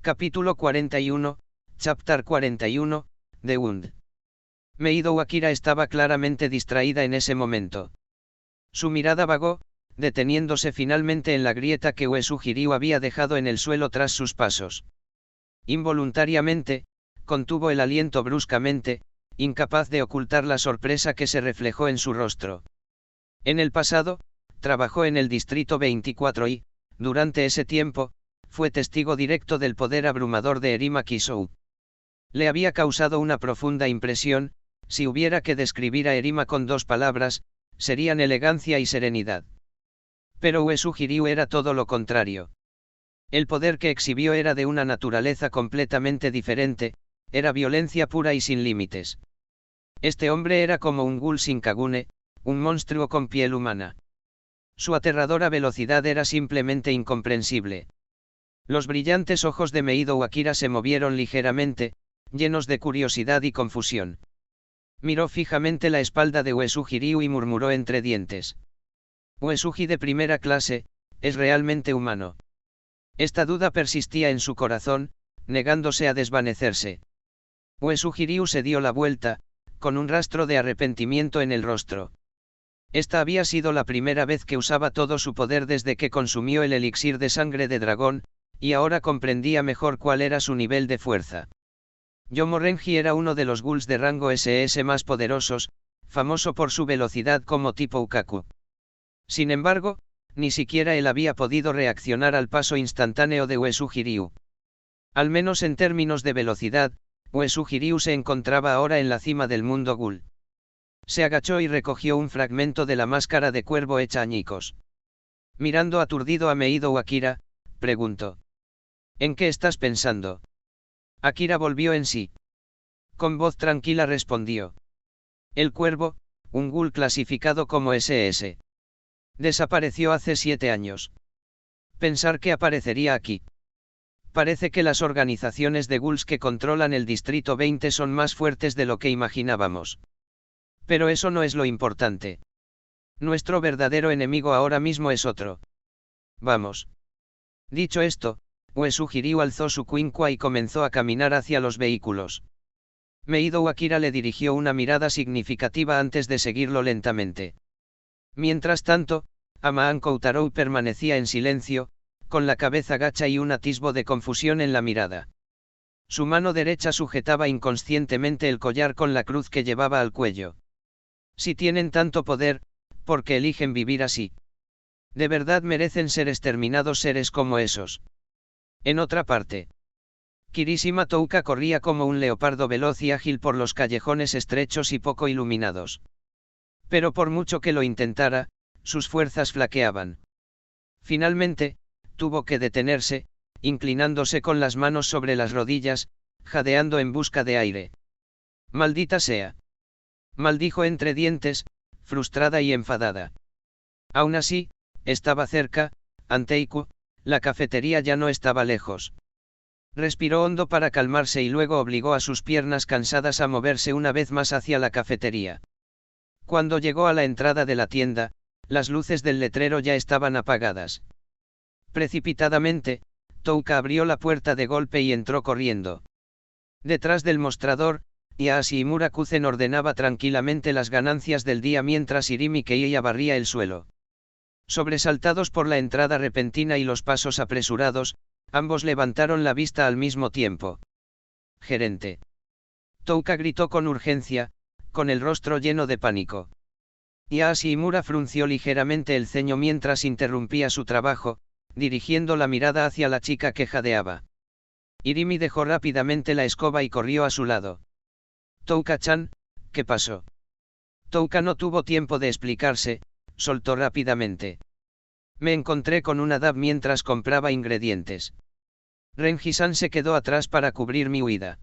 Capítulo 41, Chapter 41, The Wound. Meido Akira estaba claramente distraída en ese momento. Su mirada vagó, deteniéndose finalmente en la grieta que Uesu Jiryu había dejado en el suelo tras sus pasos. Involuntariamente, contuvo el aliento bruscamente, incapaz de ocultar la sorpresa que se reflejó en su rostro. En el pasado, trabajó en el Distrito 24 y, durante ese tiempo, fue testigo directo del poder abrumador de Erima Kisou. Le había causado una profunda impresión. Si hubiera que describir a Erima con dos palabras, serían elegancia y serenidad. Pero Uesu Jiryu era todo lo contrario. El poder que exhibió era de una naturaleza completamente diferente, era violencia pura y sin límites. Este hombre era como un ghoul sin kagune, un monstruo con piel humana. Su aterradora velocidad era simplemente incomprensible. Los brillantes ojos de Meido Akira se movieron ligeramente, llenos de curiosidad y confusión. Miró fijamente la espalda de Uesu Jiryu y murmuró entre dientes. Uesugi de primera clase, ¿es realmente humano? Esta duda persistía en su corazón, negándose a desvanecerse. Uesu Jiryu se dio la vuelta, con un rastro de arrepentimiento en el rostro. Esta había sido la primera vez que usaba todo su poder desde que consumió el elixir de sangre de dragón, y ahora comprendía mejor cuál era su nivel de fuerza. Yomo-Renji era uno de los ghouls de rango SS más poderosos, famoso por su velocidad como tipo Ukaku. Sin embargo, ni siquiera él había podido reaccionar al paso instantáneo de Uesu Jiryu. Al menos en términos de velocidad, Uesu Jiryu se encontraba ahora en la cima del mundo ghoul. Se agachó y recogió un fragmento de la máscara de cuervo hecha añicos. Mirando aturdido a Meido Akira, preguntó: ¿En qué estás pensando? Akira volvió en sí. Con voz tranquila respondió: El cuervo, un ghoul clasificado como SS. Desapareció hace 7 años. Pensar que aparecería aquí. Parece que las organizaciones de ghouls que controlan el Distrito 20 son más fuertes de lo que imaginábamos. Pero eso no es lo importante. Nuestro verdadero enemigo ahora mismo es otro. Vamos. Dicho esto, Uesu Jiryu alzó su quincua y comenzó a caminar hacia los vehículos. Meido Akira le dirigió una mirada significativa antes de seguirlo lentamente. Mientras tanto, Amaan Koutarou permanecía en silencio, con la cabeza gacha y un atisbo de confusión en la mirada. Su mano derecha sujetaba inconscientemente el collar con la cruz que llevaba al cuello. Si tienen tanto poder, ¿por qué eligen vivir así? ¿De verdad merecen ser exterminados seres como esos? En otra parte, Kirishima Touka corría como un leopardo veloz y ágil por los callejones estrechos y poco iluminados. Pero por mucho que lo intentara, sus fuerzas flaqueaban. Finalmente, tuvo que detenerse, inclinándose con las manos sobre las rodillas, jadeando en busca de aire. «Maldita sea», maldijo entre dientes, frustrada y enfadada. Aún así, estaba cerca, Anteiku, la cafetería ya no estaba lejos. Respiró hondo para calmarse y luego obligó a sus piernas cansadas a moverse una vez más hacia la cafetería. Cuando llegó a la entrada de la tienda, las luces del letrero ya estaban apagadas. Precipitadamente, Touka abrió la puerta de golpe y entró corriendo. Detrás del mostrador, Yaashi y Murakuzen ordenaba tranquilamente las ganancias del día mientras Irimi Keiya barría el suelo. Sobresaltados por la entrada repentina y los pasos apresurados, ambos levantaron la vista al mismo tiempo. «Gerente». Touka gritó con urgencia, con el rostro lleno de pánico. Yaashi Imura frunció ligeramente el ceño mientras interrumpía su trabajo, dirigiendo la mirada hacia la chica que jadeaba. Irimi dejó rápidamente la escoba y corrió a su lado. «Touka-chan, ¿qué pasó?» Touka no tuvo tiempo de explicarse, soltó rápidamente. «Me encontré con una DAB mientras compraba ingredientes. Renji-san se quedó atrás para cubrir mi huida».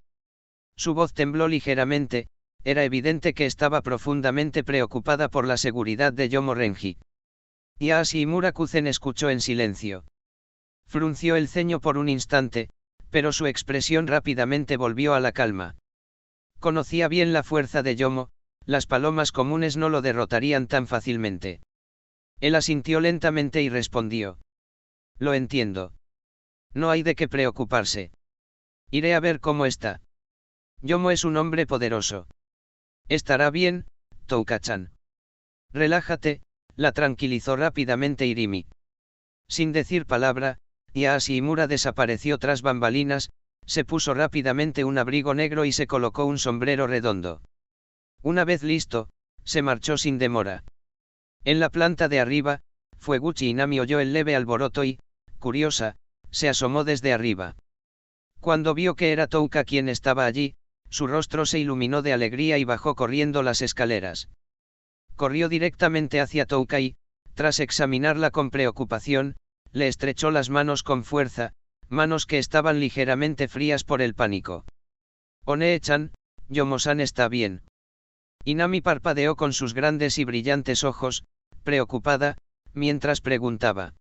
Su voz tembló ligeramente, era evidente que estaba profundamente preocupada por la seguridad de Yomo-Renji. Yaashi y Murakuzen escuchó en silencio. Frunció el ceño por un instante, pero su expresión rápidamente volvió a la calma. Conocía bien la fuerza de Yomo, las palomas comunes no lo derrotarían tan fácilmente. Él asintió lentamente y respondió: «Lo entiendo. No hay de qué preocuparse». Iré a ver cómo está. Yomo es un hombre poderoso. Estará bien, Touka-chan. Relájate, la tranquilizó rápidamente Irimi. Sin decir palabra, Yashimura desapareció tras bambalinas, se puso rápidamente un abrigo negro y se colocó un sombrero redondo. Una vez listo, se marchó sin demora. En la planta de arriba, Fueguchi Inami oyó el leve alboroto y, curiosa, se asomó desde arriba. Cuando vio que era Touka quien estaba allí, su rostro se iluminó de alegría y bajó corriendo las escaleras. Corrió directamente hacia Touka y, tras examinarla con preocupación, le estrechó las manos con fuerza, manos que estaban ligeramente frías por el pánico. One-chan, Yomo-san está bien. Inami parpadeó con sus grandes y brillantes ojos, preocupada, mientras preguntaba.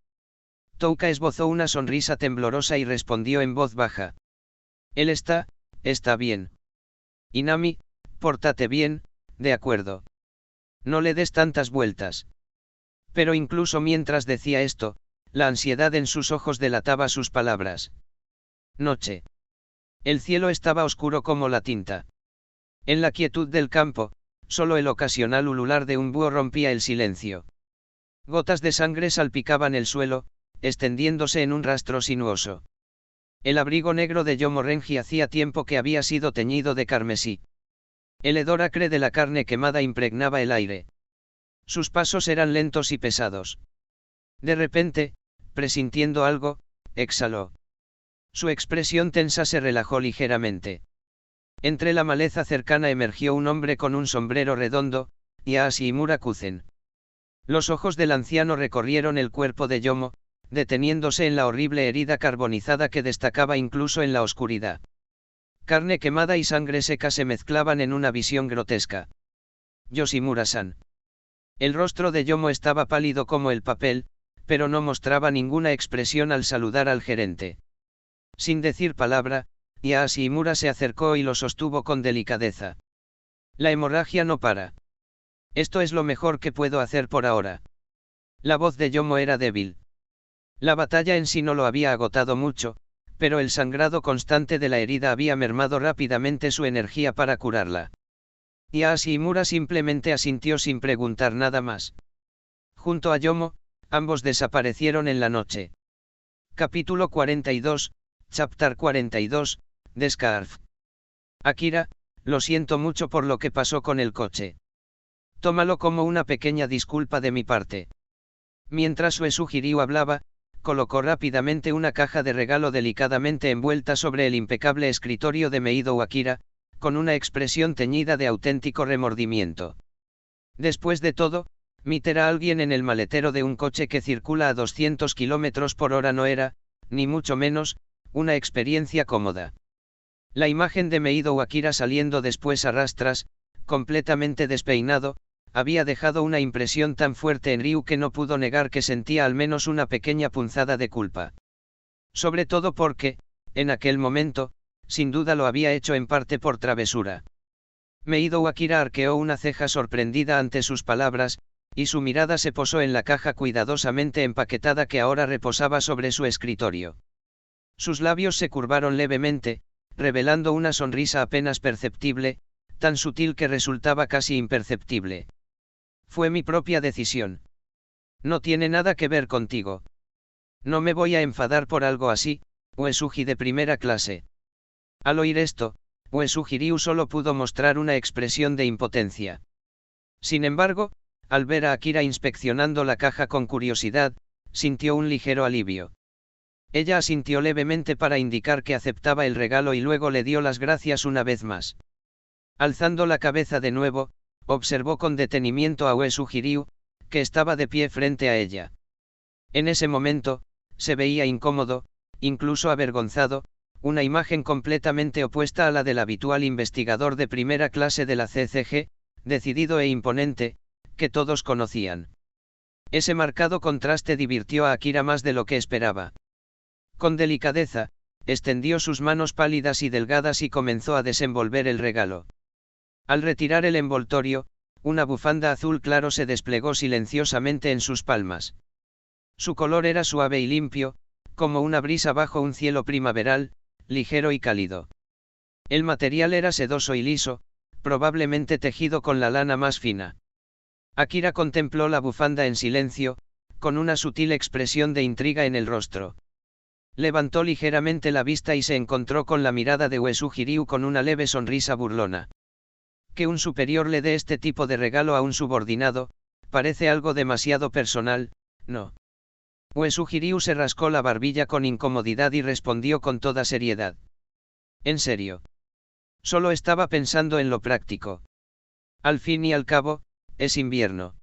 Touka esbozó una sonrisa temblorosa y respondió en voz baja. Él está bien. Inami, pórtate bien, de acuerdo. No le des tantas vueltas. Pero incluso mientras decía esto, la ansiedad en sus ojos delataba sus palabras. Noche. El cielo estaba oscuro como la tinta. En la quietud del campo, solo el ocasional ulular de un búho rompía el silencio. Gotas de sangre salpicaban el suelo, extendiéndose en un rastro sinuoso. El abrigo negro de Yomo Renji hacía tiempo que había sido teñido de carmesí. El hedor acre de la carne quemada impregnaba el aire. Sus pasos eran lentos y pesados. De repente, presintiendo algo, exhaló. Su expresión tensa se relajó ligeramente. Entre la maleza cercana emergió un hombre con un sombrero redondo, Yashimura Kuzen. Los ojos del anciano recorrieron el cuerpo de Yomo, deteniéndose en la horrible herida carbonizada que destacaba incluso en la oscuridad. Carne quemada y sangre seca se mezclaban en una visión grotesca. Yoshimura-san. El rostro de Yomo estaba pálido como el papel, pero no mostraba ninguna expresión al saludar al gerente. Sin decir palabra, Yashimura se acercó y lo sostuvo con delicadeza. La hemorragia no para. Esto es lo mejor que puedo hacer por ahora. La voz de Yomo era débil. La batalla en sí no lo había agotado mucho, pero el sangrado constante de la herida había mermado rápidamente su energía para curarla. Yashimura simplemente asintió sin preguntar nada más. Junto a Yomo, ambos desaparecieron en la noche. Capítulo 42, Chapter 42, The Scarf. Akira, lo siento mucho por lo que pasó con el coche. Tómalo como una pequeña disculpa de mi parte. Mientras Uesugi Ryu hablaba, colocó rápidamente una caja de regalo delicadamente envuelta sobre el impecable escritorio de Meido Akira, con una expresión teñida de auténtico remordimiento. Después de todo, meter a alguien en el maletero de un coche que circula a 200 km por hora no era, ni mucho menos, una experiencia cómoda. La imagen de Meido Akira saliendo después a rastras, completamente despeinado, había dejado una impresión tan fuerte en Ryu que no pudo negar que sentía al menos una pequeña punzada de culpa. Sobre todo porque, en aquel momento, sin duda lo había hecho en parte por travesura. Meido Akira arqueó una ceja sorprendida ante sus palabras, y su mirada se posó en la caja cuidadosamente empaquetada que ahora reposaba sobre su escritorio. Sus labios se curvaron levemente, revelando una sonrisa apenas perceptible, tan sutil que resultaba casi imperceptible. Fue mi propia decisión. No tiene nada que ver contigo. No me voy a enfadar por algo así, Uesugi de primera clase. Al oír esto, Uesugi Ryu solo pudo mostrar una expresión de impotencia. Sin embargo, al ver a Akira inspeccionando la caja con curiosidad, sintió un ligero alivio. Ella asintió levemente para indicar que aceptaba el regalo y luego le dio las gracias una vez más. Alzando la cabeza de nuevo, observó con detenimiento a Uesugi Ryu, que estaba de pie frente a ella. En ese momento, se veía incómodo, incluso avergonzado, una imagen completamente opuesta a la del habitual investigador de primera clase de la CCG, decidido e imponente, que todos conocían. Ese marcado contraste divirtió a Akira más de lo que esperaba. Con delicadeza, extendió sus manos pálidas y delgadas y comenzó a desenvolver el regalo. Al retirar el envoltorio, una bufanda azul claro se desplegó silenciosamente en sus palmas. Su color era suave y limpio, como una brisa bajo un cielo primaveral, ligero y cálido. El material era sedoso y liso, probablemente tejido con la lana más fina. Akira contempló la bufanda en silencio, con una sutil expresión de intriga en el rostro. Levantó ligeramente la vista y se encontró con la mirada de Uesugi Ryu con una leve sonrisa burlona. Que un superior le dé este tipo de regalo a un subordinado, parece algo demasiado personal, ¿no? Uesugi Ryu se rascó la barbilla con incomodidad y respondió con toda seriedad. En serio. Solo estaba pensando en lo práctico. Al fin y al cabo, es invierno.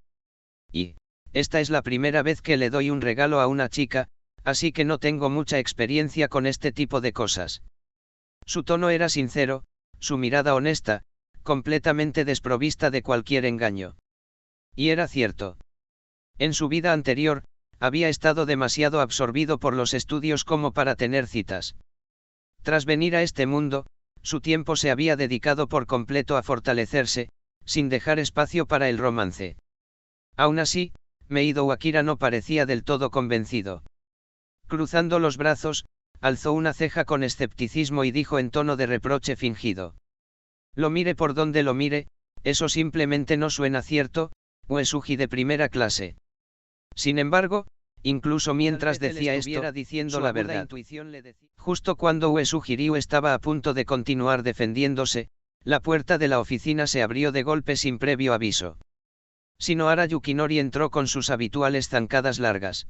Y, esta es la primera vez que le doy un regalo a una chica, así que no tengo mucha experiencia con este tipo de cosas. Su tono era sincero, su mirada honesta, completamente desprovista de cualquier engaño. Y era cierto. En su vida anterior, había estado demasiado absorbido por los estudios como para tener citas. Tras venir a este mundo, su tiempo se había dedicado por completo a fortalecerse, sin dejar espacio para el romance. Aún así, Meido Akira no parecía del todo convencido. Cruzando los brazos, alzó una ceja con escepticismo y dijo en tono de reproche fingido. Lo mire por donde lo mire, eso simplemente no suena cierto, Uesugi de primera clase. Sin embargo, incluso mientras decía esto, diciendo la verdad. Justo cuando Uesugi Ryu estaba a punto de continuar defendiéndose, la puerta de la oficina se abrió de golpe sin previo aviso. Shinohara Yukinori entró con sus habituales zancadas largas.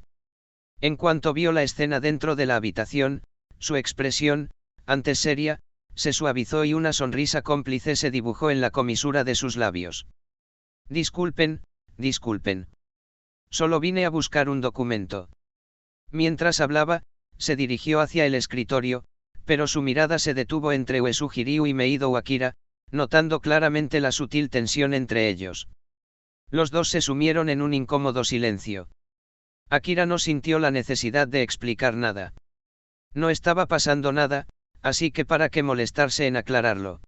En cuanto vio la escena dentro de la habitación, su expresión, antes seria, se suavizó y una sonrisa cómplice se dibujó en la comisura de sus labios. Disculpen, disculpen. Solo vine a buscar un documento. Mientras hablaba, se dirigió hacia el escritorio, pero su mirada se detuvo entre Uesugi Ryu y Meido Akira, notando claramente la sutil tensión entre ellos. Los dos se sumieron en un incómodo silencio. Akira no sintió la necesidad de explicar nada. No estaba pasando nada, así que para qué molestarse en aclararlo.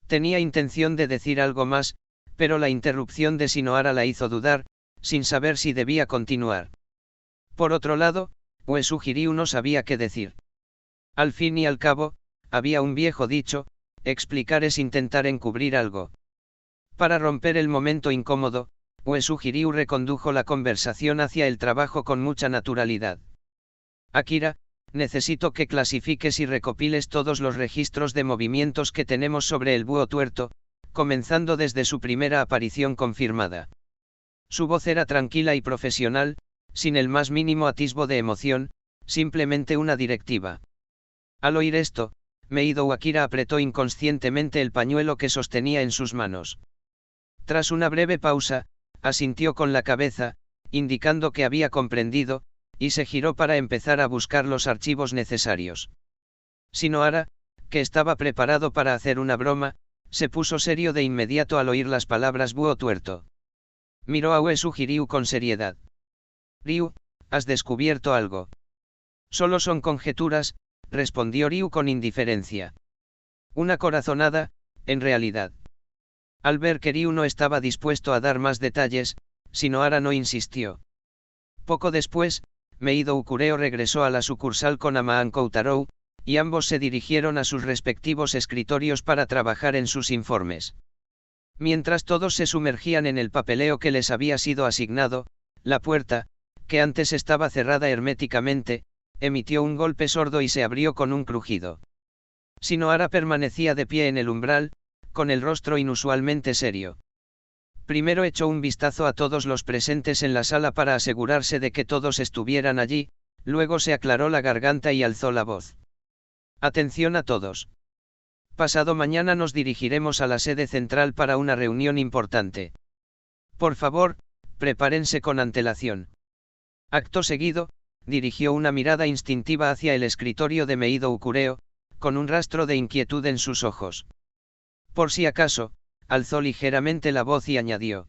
Tenía intención de decir algo más, pero la interrupción de Shinohara la hizo dudar, sin saber si debía continuar. Por otro lado, Uesugi Ryu no sabía qué decir. Al fin y al cabo, había un viejo dicho, explicar es intentar encubrir algo. Para romper el momento incómodo, Uesugi Ryu recondujo la conversación hacia el trabajo con mucha naturalidad. Akira, necesito que clasifiques y recopiles todos los registros de movimientos que tenemos sobre el búho tuerto, comenzando desde su primera aparición confirmada. Su voz era tranquila y profesional, sin el más mínimo atisbo de emoción, simplemente una directiva. Al oír esto, Meido Akira apretó inconscientemente el pañuelo que sostenía en sus manos. Tras una breve pausa, asintió con la cabeza, indicando que había comprendido, y se giró para empezar a buscar los archivos necesarios. Shinohara, que estaba preparado para hacer una broma, se puso serio de inmediato al oír las palabras búho tuerto. Miró a Uesugi Ryu con seriedad. Ryu, ¿has descubierto algo? Solo son conjeturas, respondió Ryu con indiferencia. Una corazonada, en realidad. Al ver que Ryu no estaba dispuesto a dar más detalles, Shinohara no insistió. Poco después, Meido Ukureo regresó a la sucursal con Amaan Koutarou, y ambos se dirigieron a sus respectivos escritorios para trabajar en sus informes. Mientras todos se sumergían en el papeleo que les había sido asignado, la puerta, que antes estaba cerrada herméticamente, emitió un golpe sordo y se abrió con un crujido. Shinohara permanecía de pie en el umbral, con el rostro inusualmente serio. Primero echó un vistazo a todos los presentes en la sala para asegurarse de que todos estuvieran allí, luego se aclaró la garganta y alzó la voz. Atención a todos. Pasado mañana nos dirigiremos a la sede central para una reunión importante. Por favor, prepárense con antelación. Acto seguido, dirigió una mirada instintiva hacia el escritorio de Meido Ukureo, con un rastro de inquietud en sus ojos. Por si acaso, alzó ligeramente la voz y añadió.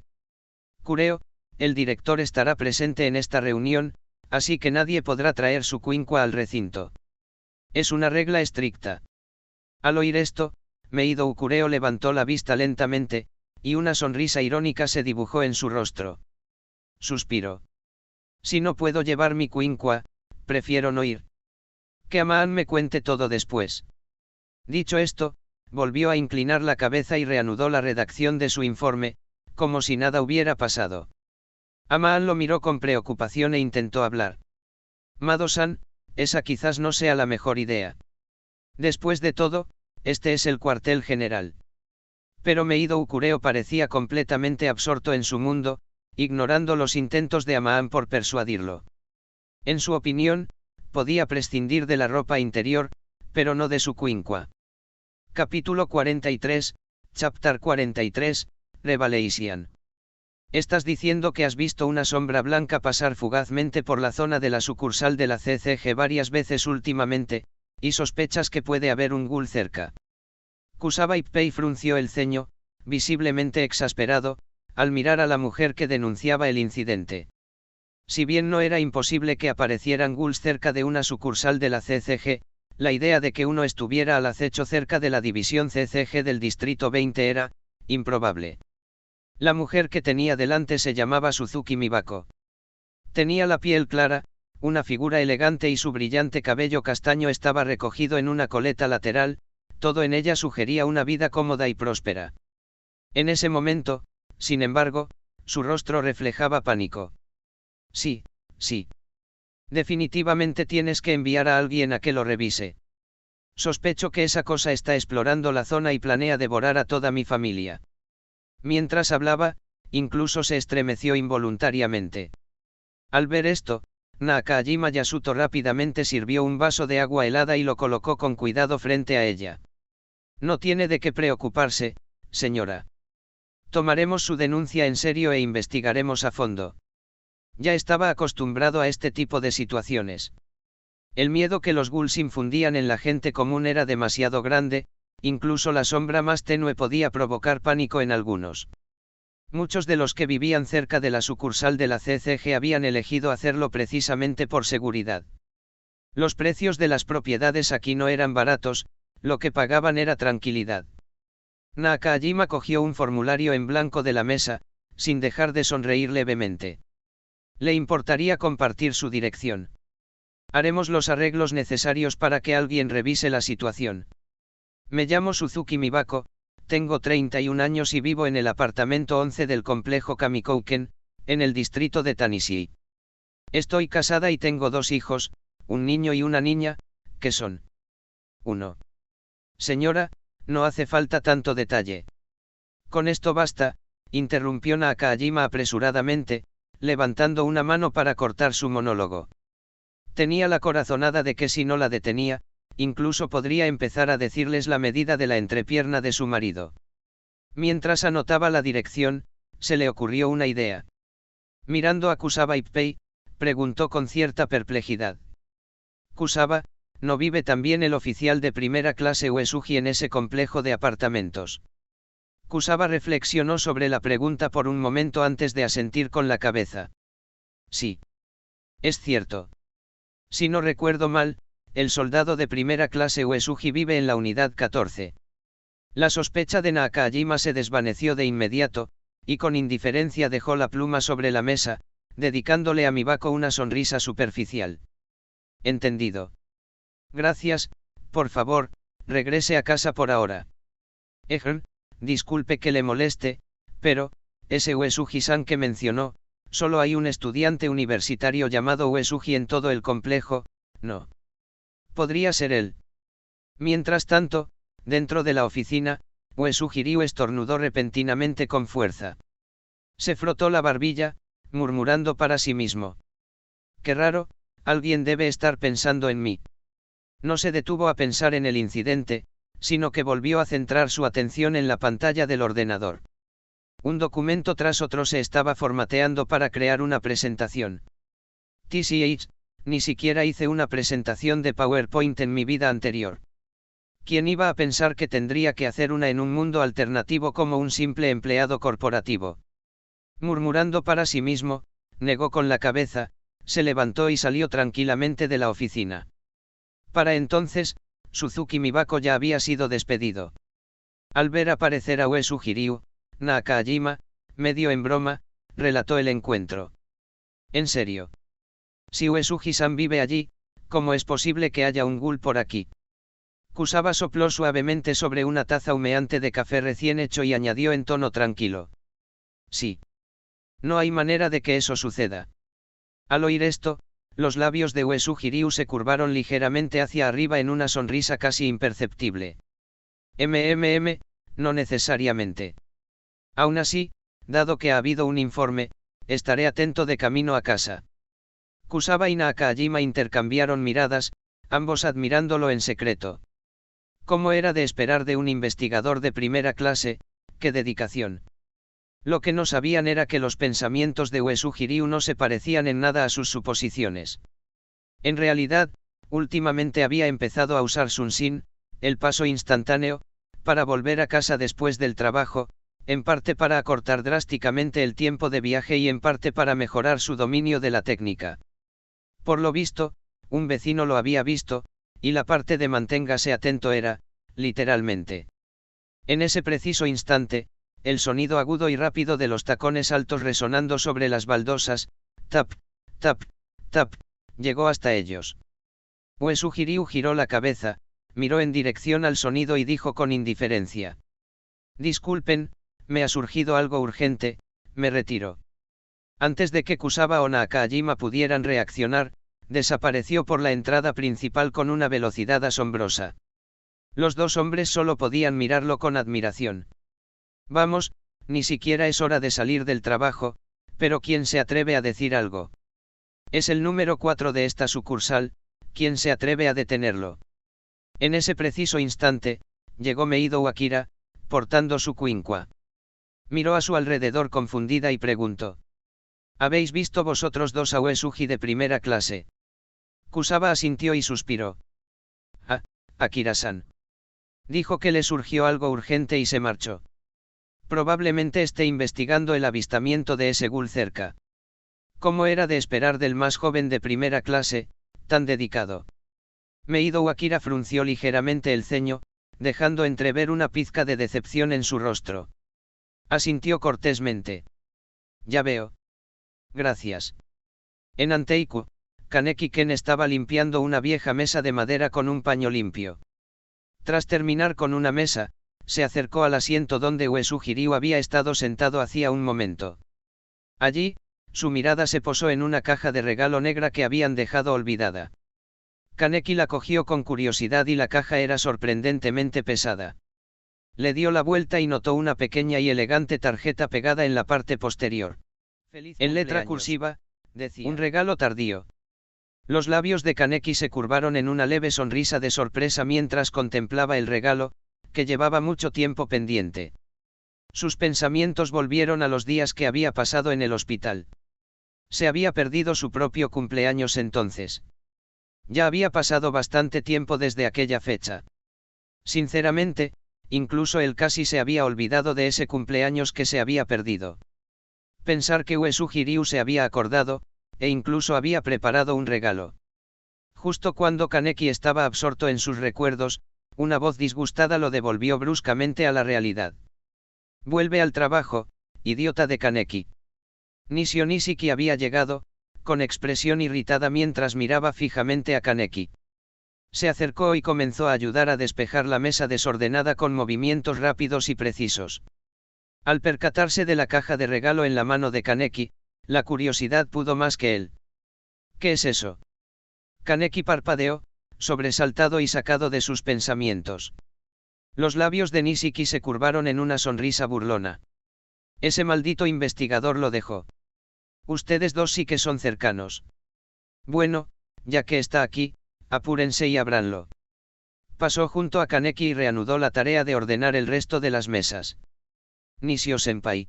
Kureo, el director estará presente en esta reunión, así que nadie podrá traer su cuincua al recinto. Es una regla estricta. Al oír esto, Meido Ukureo levantó la vista lentamente, y una sonrisa irónica se dibujó en su rostro. Suspiró. Si no puedo llevar mi cuincua, prefiero no ir. Que Amaan me cuente todo después. Dicho esto, volvió a inclinar la cabeza y reanudó la redacción de su informe, como si nada hubiera pasado. Amaan lo miró con preocupación e intentó hablar. Mado-san, esa quizás no sea la mejor idea. Después de todo, este es el cuartel general. Pero Meido Ukureo parecía completamente absorto en su mundo, ignorando los intentos de Amaan por persuadirlo. En su opinión, podía prescindir de la ropa interior, pero no de su cuincua. Capítulo 43, Chapter 43, Revelation. Estás diciendo que has visto una sombra blanca pasar fugazmente por la zona de la sucursal de la CCG varias veces últimamente, y sospechas que puede haber un ghoul cerca. Kusaba Ippei frunció el ceño, visiblemente exasperado, al mirar a la mujer que denunciaba el incidente. Si bien no era imposible que aparecieran ghouls cerca de una sucursal de la CCG, la idea de que uno estuviera al acecho cerca de la división CCG del Distrito 20 era improbable. La mujer que tenía delante se llamaba Suzuki Mibako. Tenía la piel clara, una figura elegante y su brillante cabello castaño estaba recogido en una coleta lateral, todo en ella sugería una vida cómoda y próspera. En ese momento, sin embargo, su rostro reflejaba pánico. Sí, sí. Definitivamente tienes que enviar a alguien a que lo revise. Sospecho que esa cosa está explorando la zona y planea devorar a toda mi familia. Mientras hablaba, incluso se estremeció involuntariamente. Al ver esto, Nakajima Yasuto rápidamente sirvió un vaso de agua helada y lo colocó con cuidado frente a ella. No tiene de qué preocuparse, señora. Tomaremos su denuncia en serio e investigaremos a fondo. Ya estaba acostumbrado a este tipo de situaciones. El miedo que los ghouls infundían en la gente común era demasiado grande, incluso la sombra más tenue podía provocar pánico en algunos. Muchos de los que vivían cerca de la sucursal de la CCG habían elegido hacerlo precisamente por seguridad. Los precios de las propiedades aquí no eran baratos, lo que pagaban era tranquilidad. Nakajima cogió un formulario en blanco de la mesa, sin dejar de sonreír levemente. ¿Le importaría compartir su dirección? Haremos los arreglos necesarios para que alguien revise la situación. Me llamo Suzuki Mibako, tengo 31 años y vivo en el apartamento 11 del complejo Kamikouken, en el distrito de Tanishi. Estoy casada y tengo 2 hijos, un niño y una niña, que son 1. Señora, no hace falta tanto detalle. Con esto basta, interrumpió Nakajima apresuradamente, levantando una mano para cortar su monólogo. Tenía la corazonada de que si no la detenía, incluso podría empezar a decirles la medida de la entrepierna de su marido. Mientras anotaba la dirección, se le ocurrió una idea. Mirando a Kusaba Ippei, preguntó con cierta perplejidad. Kusaba, ¿no vive también el oficial de primera clase Uesugi en ese complejo de apartamentos? Kusaba reflexionó sobre la pregunta por un momento antes de asentir con la cabeza. Sí. Es cierto. Si no recuerdo mal, el soldado de primera clase Uesugi vive en la unidad 14. La sospecha de Nakajima se desvaneció de inmediato, y con indiferencia dejó la pluma sobre la mesa, dedicándole a Mibako una sonrisa superficial. Entendido. Gracias, por favor, regrese a casa por ahora. Disculpe que le moleste, pero, ese Uesugi-san que mencionó, solo hay un estudiante universitario llamado Uesugi en todo el complejo, ¿no? Podría ser él. Mientras tanto, dentro de la oficina, Uesugi Ryu estornudó repentinamente con fuerza. Se frotó la barbilla, murmurando para sí mismo. Qué raro, alguien debe estar pensando en mí. No se detuvo a pensar en el incidente, sino que volvió a centrar su atención en la pantalla del ordenador. Un documento tras otro se estaba formateando para crear una presentación. TCH, ni siquiera hice una presentación de PowerPoint en mi vida anterior. ¿Quién iba a pensar que tendría que hacer una en un mundo alternativo como un simple empleado corporativo? Murmurando para sí mismo, negó con la cabeza, se levantó y salió tranquilamente de la oficina. Para entonces, Suzuki Mibako ya había sido despedido. Al ver aparecer a Uesugi Ryu, Nakajima, medio en broma, relató el encuentro. En serio. Si Uesugi-san vive allí, ¿Cómo es posible que haya un ghoul por aquí? Kusaba sopló suavemente sobre una taza humeante de café recién hecho y añadió en tono tranquilo. Sí. No hay manera de que eso suceda. Al oír esto, los labios de Uesugi Ryu se curvaron ligeramente hacia arriba en una sonrisa casi imperceptible. No necesariamente. Aún así, dado que ha habido un informe, estaré atento de camino a casa. Kusaba y Nakajima intercambiaron miradas, ambos admirándolo en secreto. Como era de esperar de un investigador de primera clase, ¡qué dedicación! Lo que no sabían era que los pensamientos de Uesugi Ryu no se parecían en nada a sus suposiciones. En realidad, últimamente había empezado a usar Sunshin, el paso instantáneo, para volver a casa después del trabajo, en parte para acortar drásticamente el tiempo de viaje y en parte para mejorar su dominio de la técnica. Por lo visto, un vecino lo había visto, y la parte de manténgase atento era, literalmente. En ese preciso instante, el sonido agudo y rápido de los tacones altos resonando sobre las baldosas, tap, tap, tap, llegó hasta ellos. Uesugi Ryu giró la cabeza, miró en dirección al sonido y dijo con indiferencia. Disculpen, me ha surgido algo urgente, me retiro. Antes de que Kusaba o Nakajima pudieran reaccionar, desapareció por la entrada principal con una velocidad asombrosa. Los dos hombres solo podían mirarlo con admiración. Vamos, ni siquiera es hora de salir del trabajo, pero ¿quién se atreve a decir algo? Es el número 4 de esta sucursal, ¿quién se atreve a detenerlo? En ese preciso instante, llegó Meido Akira, portando su cuincua. Miró a su alrededor confundida y preguntó. ¿Habéis visto vosotros dos a Uesugi de primera clase? Kusaba asintió y suspiró. Ah, Akira-san. Dijo que le surgió algo urgente y se marchó. Probablemente esté investigando el avistamiento de ese ghoul cerca. Como era de esperar del más joven de primera clase, tan dedicado. Meido Akira frunció ligeramente el ceño, dejando entrever una pizca de decepción en su rostro. Asintió cortésmente. Ya veo. Gracias. En Anteiku, Kaneki-ken estaba limpiando una vieja mesa de madera con un paño limpio. Tras terminar con una mesa, se acercó al asiento donde Uesugi Ryu había estado sentado hacía un momento. Allí, su mirada se posó en una caja de regalo negra que habían dejado olvidada. Kaneki la cogió con curiosidad y la caja era sorprendentemente pesada. Le dio la vuelta y notó una pequeña y elegante tarjeta pegada en la parte posterior. En letra cursiva, decía: un regalo tardío. Los labios de Kaneki se curvaron en una leve sonrisa de sorpresa mientras contemplaba el regalo, que llevaba mucho tiempo pendiente. Sus pensamientos volvieron a los días que había pasado en el hospital. Se había perdido su propio cumpleaños entonces. Ya había pasado bastante tiempo desde aquella fecha. Sinceramente, incluso él casi se había olvidado de ese cumpleaños que se había perdido. Pensar que Uesugi Ryu se había acordado, e incluso había preparado un regalo. Justo cuando Kaneki estaba absorto en sus recuerdos, una voz disgustada lo devolvió bruscamente a la realidad. Vuelve al trabajo, idiota de Kaneki. Nishio Nishiki había llegado, con expresión irritada mientras miraba fijamente a Kaneki. Se acercó y comenzó a ayudar a despejar la mesa desordenada con movimientos rápidos y precisos. Al percatarse de la caja de regalo en la mano de Kaneki, la curiosidad pudo más que él. ¿Qué es eso? Kaneki parpadeó, sobresaltado y sacado de sus pensamientos. Los labios de Nishiki se curvaron en una sonrisa burlona. Ese maldito investigador lo dejó. Ustedes dos sí que son cercanos. Bueno, ya que está aquí, apúrense y ábranlo. Pasó junto a Kaneki y reanudó la tarea de ordenar el resto de las mesas. Nishio-senpai.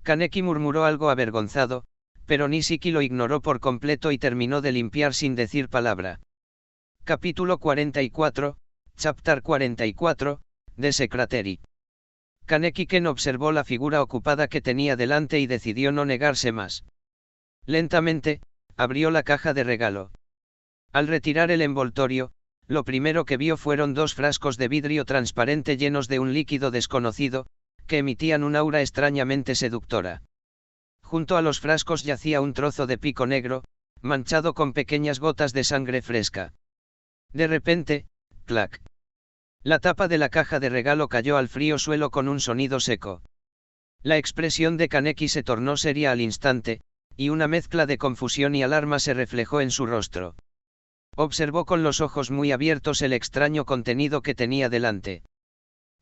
Kaneki murmuró algo avergonzado, pero Nishiki lo ignoró por completo y terminó de limpiar sin decir palabra. Capítulo 44, Chapter 44, The Secretary. Kaneki-ken observó la figura ocupada que tenía delante y decidió no negarse más. Lentamente, abrió la caja de regalo. Al retirar el envoltorio, lo primero que vio fueron dos frascos de vidrio transparente llenos de un líquido desconocido, que emitían un aura extrañamente seductora. Junto a los frascos yacía un trozo de pico negro, manchado con pequeñas gotas de sangre fresca. De repente, clac. La tapa de la caja de regalo cayó al frío suelo con un sonido seco. La expresión de Kaneki se tornó seria al instante, y una mezcla de confusión y alarma se reflejó en su rostro. Observó con los ojos muy abiertos el extraño contenido que tenía delante.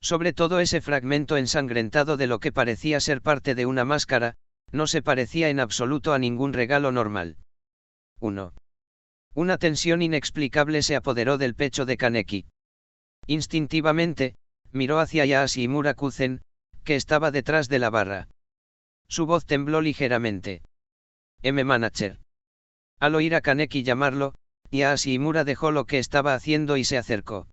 Sobre todo ese fragmento ensangrentado de lo que parecía ser parte de una máscara, no se parecía en absoluto a ningún regalo normal. 1. Una tensión inexplicable se apoderó del pecho de Kaneki. Instintivamente, miró hacia Yaas y Murakuzen, que estaba detrás de la barra. Su voz tembló ligeramente. Manager. Al oír a Kaneki llamarlo, Yaas Imura dejó lo que estaba haciendo y se acercó.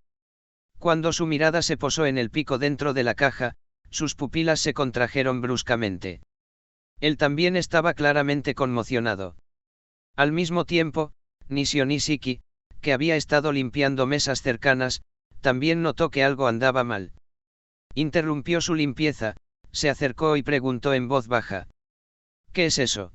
Cuando su mirada se posó en el pico dentro de la caja, sus pupilas se contrajeron bruscamente. Él también estaba claramente conmocionado. Al mismo tiempo, Nishio Nishiki, que había estado limpiando mesas cercanas, también notó que algo andaba mal. Interrumpió su limpieza, se acercó y preguntó en voz baja. ¿Qué es eso?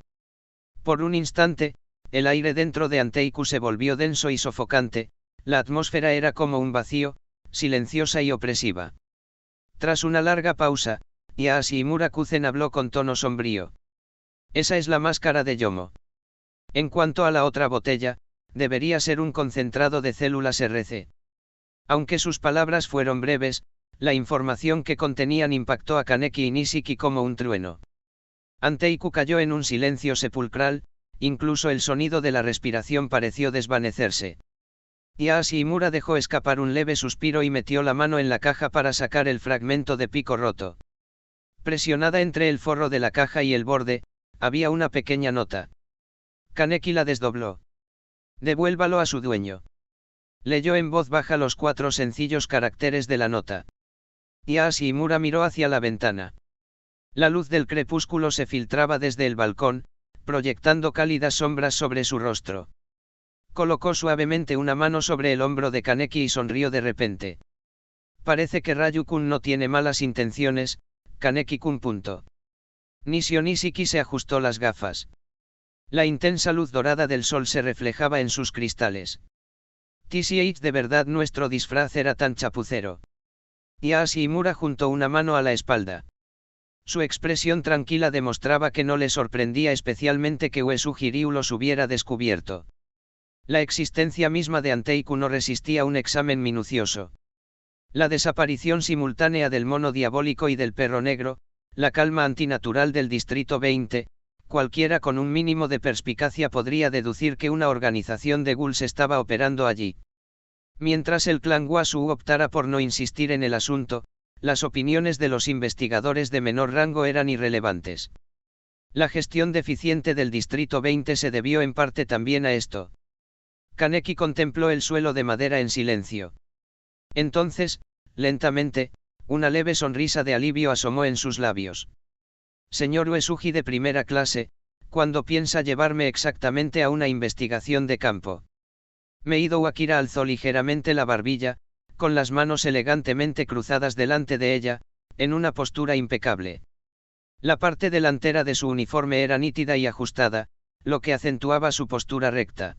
Por un instante, el aire dentro de Anteiku se volvió denso y sofocante, la atmósfera era como un vacío, silenciosa y opresiva. Tras una larga pausa, Yaas Murakuzen habló con tono sombrío. Esa es la máscara de Yomo. En cuanto a la otra botella, debería ser un concentrado de células RC. Aunque sus palabras fueron breves, la información que contenían impactó a Kaneki y Nishiki como un trueno. Anteiku cayó en un silencio sepulcral, incluso el sonido de la respiración pareció desvanecerse. Yaas Imura dejó escapar un leve suspiro y metió la mano en la caja para sacar el fragmento de pico roto. Presionada entre el forro de la caja y el borde, había una pequeña nota. Kaneki la desdobló. Devuélvalo a su dueño. Leyó en voz baja los 4 sencillos caracteres de la nota. Yaas Imura miró hacia la ventana. La luz del crepúsculo se filtraba desde el balcón, proyectando cálidas sombras sobre su rostro. Colocó suavemente una mano sobre el hombro de Kaneki y sonrió de repente. Parece que Ryu-kun no tiene malas intenciones, Kaneki-kun. Nishio Nishiki se ajustó las gafas. La intensa luz dorada del sol se reflejaba en sus cristales. TCH, de verdad nuestro disfraz era tan chapucero. Yaas Imura juntó una mano a la espalda. Su expresión tranquila demostraba que no le sorprendía especialmente que Uesugi Ryu los hubiera descubierto. La existencia misma de Anteiku no resistía un examen minucioso. La desaparición simultánea del mono diabólico y del perro negro, la calma antinatural del Distrito 20, cualquiera con un mínimo de perspicacia podría deducir que una organización de ghouls estaba operando allí. Mientras el clan Wasu optara por no insistir en el asunto, las opiniones de los investigadores de menor rango eran irrelevantes. La gestión deficiente del Distrito 20 se debió en parte también a esto. Kaneki contempló el suelo de madera en silencio. Entonces, lentamente, una leve sonrisa de alivio asomó en sus labios. Señor Uesugi de primera clase, ¿cuándo piensa llevarme exactamente a una investigación de campo? Meido Akira alzó ligeramente la barbilla, con las manos elegantemente cruzadas delante de ella, en una postura impecable. La parte delantera de su uniforme era nítida y ajustada, lo que acentuaba su postura recta.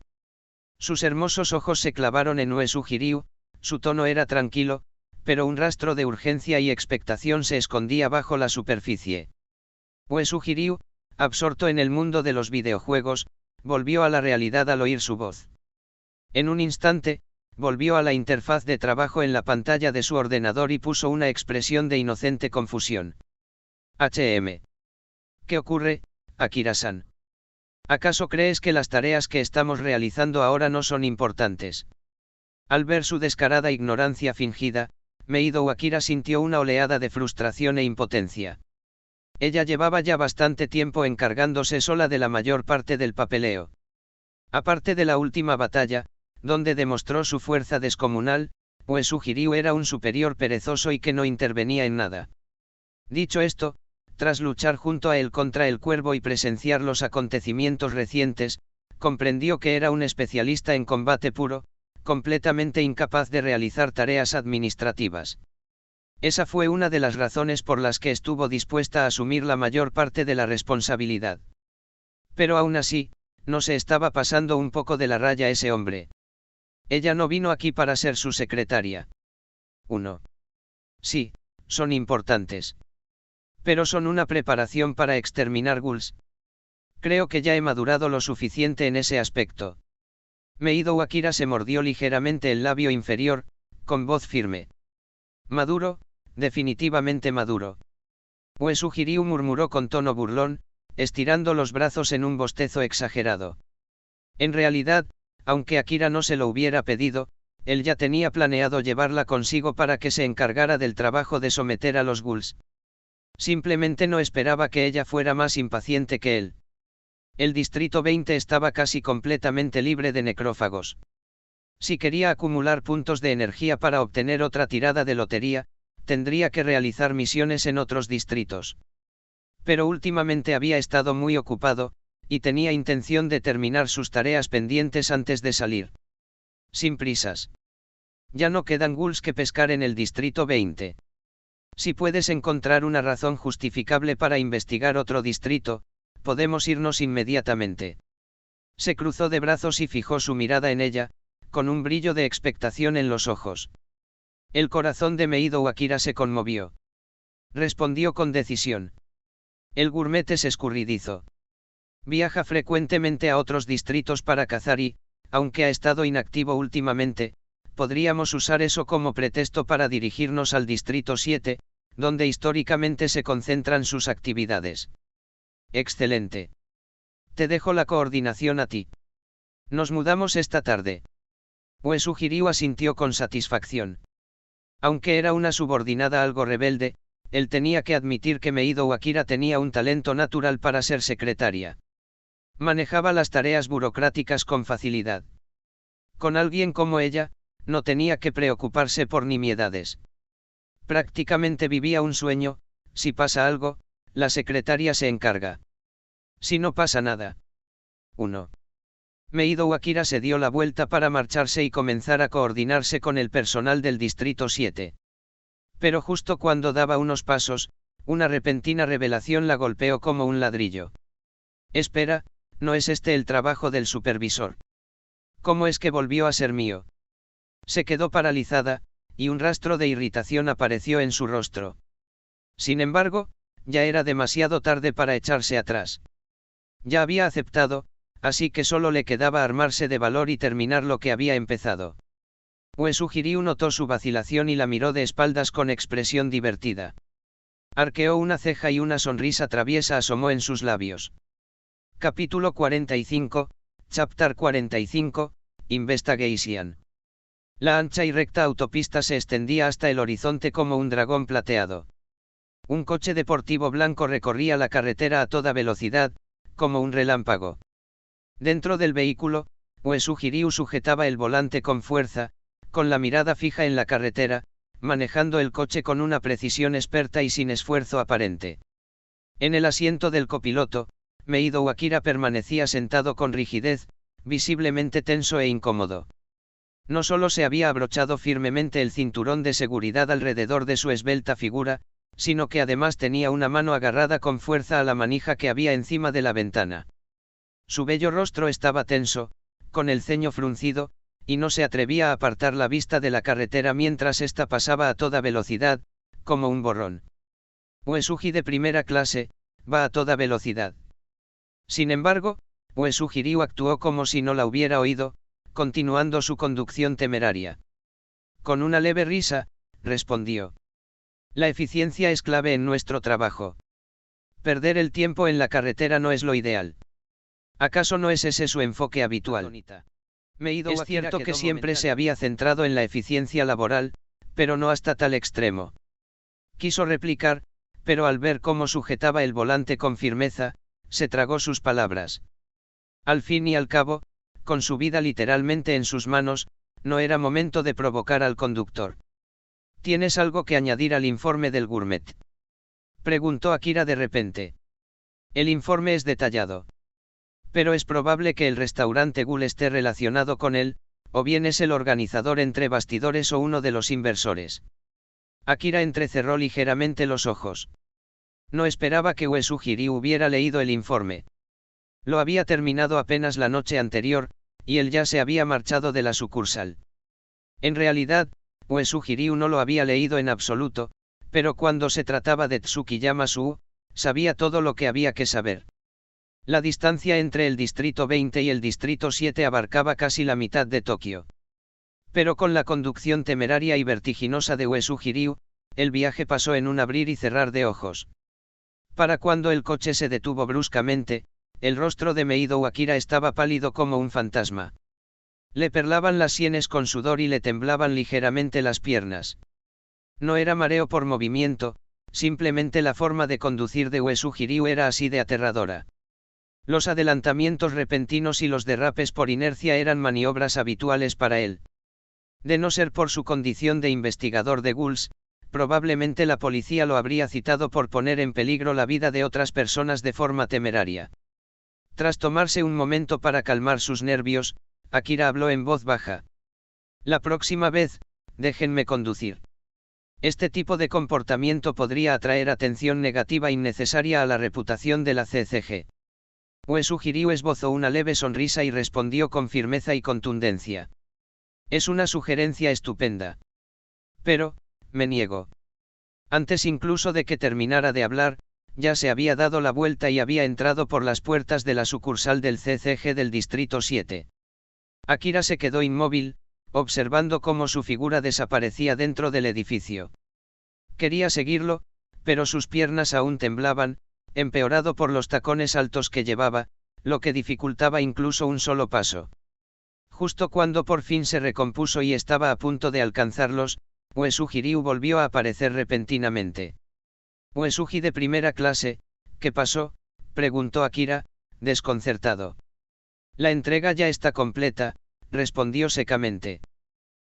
Sus hermosos ojos se clavaron en Uesugi Ryu, su tono era tranquilo, pero un rastro de urgencia y expectación se escondía bajo la superficie. Uesugi Ryu, absorto en el mundo de los videojuegos, volvió a la realidad al oír su voz. En un instante, volvió a la interfaz de trabajo en la pantalla de su ordenador y puso una expresión de inocente confusión. ¿Qué ocurre, Akira-san? ¿Acaso crees que las tareas que estamos realizando ahora no son importantes? Al ver su descarada ignorancia fingida, Meido Akira sintió una oleada de frustración e impotencia. Ella llevaba ya bastante tiempo encargándose sola de la mayor parte del papeleo. Aparte de la última batalla, donde demostró su fuerza descomunal, Uesugi Ryu era un superior perezoso y que no intervenía en nada. Dicho esto, tras luchar junto a él contra el cuervo y presenciar los acontecimientos recientes, comprendió que era un especialista en combate puro, completamente incapaz de realizar tareas administrativas. Esa fue una de las razones por las que estuvo dispuesta a asumir la mayor parte de la responsabilidad. Pero aún así, no se estaba pasando un poco de la raya ese hombre. Ella no vino aquí para ser su secretaria. 1. Sí, son importantes. Pero son una preparación para exterminar ghouls. Creo que ya he madurado lo suficiente en ese aspecto. Meido Akira se mordió ligeramente el labio inferior, con voz firme. Maduro, definitivamente maduro. Uesugi Ryu murmuró con tono burlón, estirando los brazos en un bostezo exagerado. En realidad, aunque Akira no se lo hubiera pedido, él ya tenía planeado llevarla consigo para que se encargara del trabajo de someter a los ghouls. Simplemente no esperaba que ella fuera más impaciente que él. El Distrito 20 estaba casi completamente libre de necrófagos. Si quería acumular puntos de energía para obtener otra tirada de lotería, tendría que realizar misiones en otros distritos. Pero últimamente había estado muy ocupado, y tenía intención de terminar sus tareas pendientes antes de salir. Sin prisas. Ya no quedan ghouls que pescar en el Distrito 20. Si puedes encontrar una razón justificable para investigar otro distrito, podemos irnos inmediatamente. Se cruzó de brazos y fijó su mirada en ella, con un brillo de expectación en los ojos. El corazón de Meido Akira se conmovió. Respondió con decisión. El gourmet es escurridizo. Viaja frecuentemente a otros distritos para cazar y, aunque ha estado inactivo últimamente, podríamos usar eso como pretexto para dirigirnos al Distrito 7, donde históricamente se concentran sus actividades. Excelente. Te dejo la coordinación a ti. Nos mudamos esta tarde. Uesugi Ryu asintió con satisfacción. Aunque era una subordinada algo rebelde, él tenía que admitir que Meido Akira tenía un talento natural para ser secretaria. Manejaba las tareas burocráticas con facilidad. Con alguien como ella, no tenía que preocuparse por nimiedades. Prácticamente vivía un sueño: si pasa algo, la secretaria se encarga. Si no pasa nada. 1. Meido Akira se dio la vuelta para marcharse y comenzar a coordinarse con el personal del Distrito 7. Pero justo cuando daba unos pasos, una repentina revelación la golpeó como un ladrillo. Espera, ¿no es este el trabajo del supervisor? ¿Cómo es que volvió a ser mío? Se quedó paralizada, y un rastro de irritación apareció en su rostro. Sin embargo, ya era demasiado tarde para echarse atrás. Ya había aceptado, así que solo le quedaba armarse de valor y terminar lo que había empezado. Uesugi Ryu notó su vacilación y la miró de espaldas con expresión divertida. Arqueó una ceja y una sonrisa traviesa asomó en sus labios. Capítulo 45, Chapter 45, Investigation. La ancha y recta autopista se extendía hasta el horizonte como un dragón plateado. Un coche deportivo blanco recorría la carretera a toda velocidad, como un relámpago. Dentro del vehículo, Uesugi Ryu sujetaba el volante con fuerza, con la mirada fija en la carretera, manejando el coche con una precisión experta y sin esfuerzo aparente. En el asiento del copiloto, Meido Akira permanecía sentado con rigidez, visiblemente tenso e incómodo. No solo se había abrochado firmemente el cinturón de seguridad alrededor de su esbelta figura, sino que además tenía una mano agarrada con fuerza a la manija que había encima de la ventana. Su bello rostro estaba tenso, con el ceño fruncido, y no se atrevía a apartar la vista de la carretera mientras ésta pasaba a toda velocidad, como un borrón. Uesugi de primera clase, va a toda velocidad. Sin embargo, Uesugi Ryu actuó como si no la hubiera oído, continuando su conducción temeraria. Con una leve risa, respondió. La eficiencia es clave en nuestro trabajo. Perder el tiempo en la carretera no es lo ideal. ¿Acaso no es ese su enfoque habitual? Es cierto que siempre se había centrado en la eficiencia laboral, pero no hasta tal extremo. Quiso replicar, pero al ver cómo sujetaba el volante con firmeza, se tragó sus palabras. Al fin y al cabo, con su vida literalmente en sus manos, no era momento de provocar al conductor. ¿Tienes algo que añadir al informe del gourmet?, preguntó Akira de repente. El informe es detallado. Pero es probable que el restaurante Ghoul esté relacionado con él, o bien es el organizador entre bastidores o uno de los inversores. Akira entrecerró ligeramente los ojos. No esperaba que Uesugi Ryu hubiera leído el informe. Lo había terminado apenas la noche anterior, y él ya se había marchado de la sucursal. En realidad, Uesugi Ryu no lo había leído en absoluto, pero cuando se trataba de Tsukiyama Su'u, sabía todo lo que había que saber. La distancia entre el Distrito 20 y el Distrito 7 abarcaba casi la mitad de Tokio. Pero con la conducción temeraria y vertiginosa de Uesugi Ryu, el viaje pasó en un abrir y cerrar de ojos. Para cuando el coche se detuvo bruscamente, el rostro de Meido Akira estaba pálido como un fantasma. Le perlaban las sienes con sudor y le temblaban ligeramente las piernas. No era mareo por movimiento, simplemente la forma de conducir de Uesugi Ryu era así de aterradora. Los adelantamientos repentinos y los derrapes por inercia eran maniobras habituales para él. De no ser por su condición de investigador de ghouls, probablemente la policía lo habría citado por poner en peligro la vida de otras personas de forma temeraria. Tras tomarse un momento para calmar sus nervios, Akira habló en voz baja. La próxima vez, déjenme conducir. Este tipo de comportamiento podría atraer atención negativa innecesaria a la reputación de la CCG. Uesugi Ryu esbozó una leve sonrisa y respondió con firmeza y contundencia. Es una sugerencia estupenda. Pero, me niego. Antes incluso de que terminara de hablar, ya se había dado la vuelta y había entrado por las puertas de la sucursal del CCG del Distrito 7. Akira se quedó inmóvil, observando cómo su figura desaparecía dentro del edificio. Quería seguirlo, pero sus piernas aún temblaban, empeorado por los tacones altos que llevaba, lo que dificultaba incluso un solo paso. Justo cuando por fin se recompuso y estaba a punto de alcanzarlos, Uesugi Ryu volvió a aparecer repentinamente. Uesugi de primera clase, ¿qué pasó?, preguntó Akira, desconcertado. La entrega ya está completa, respondió secamente.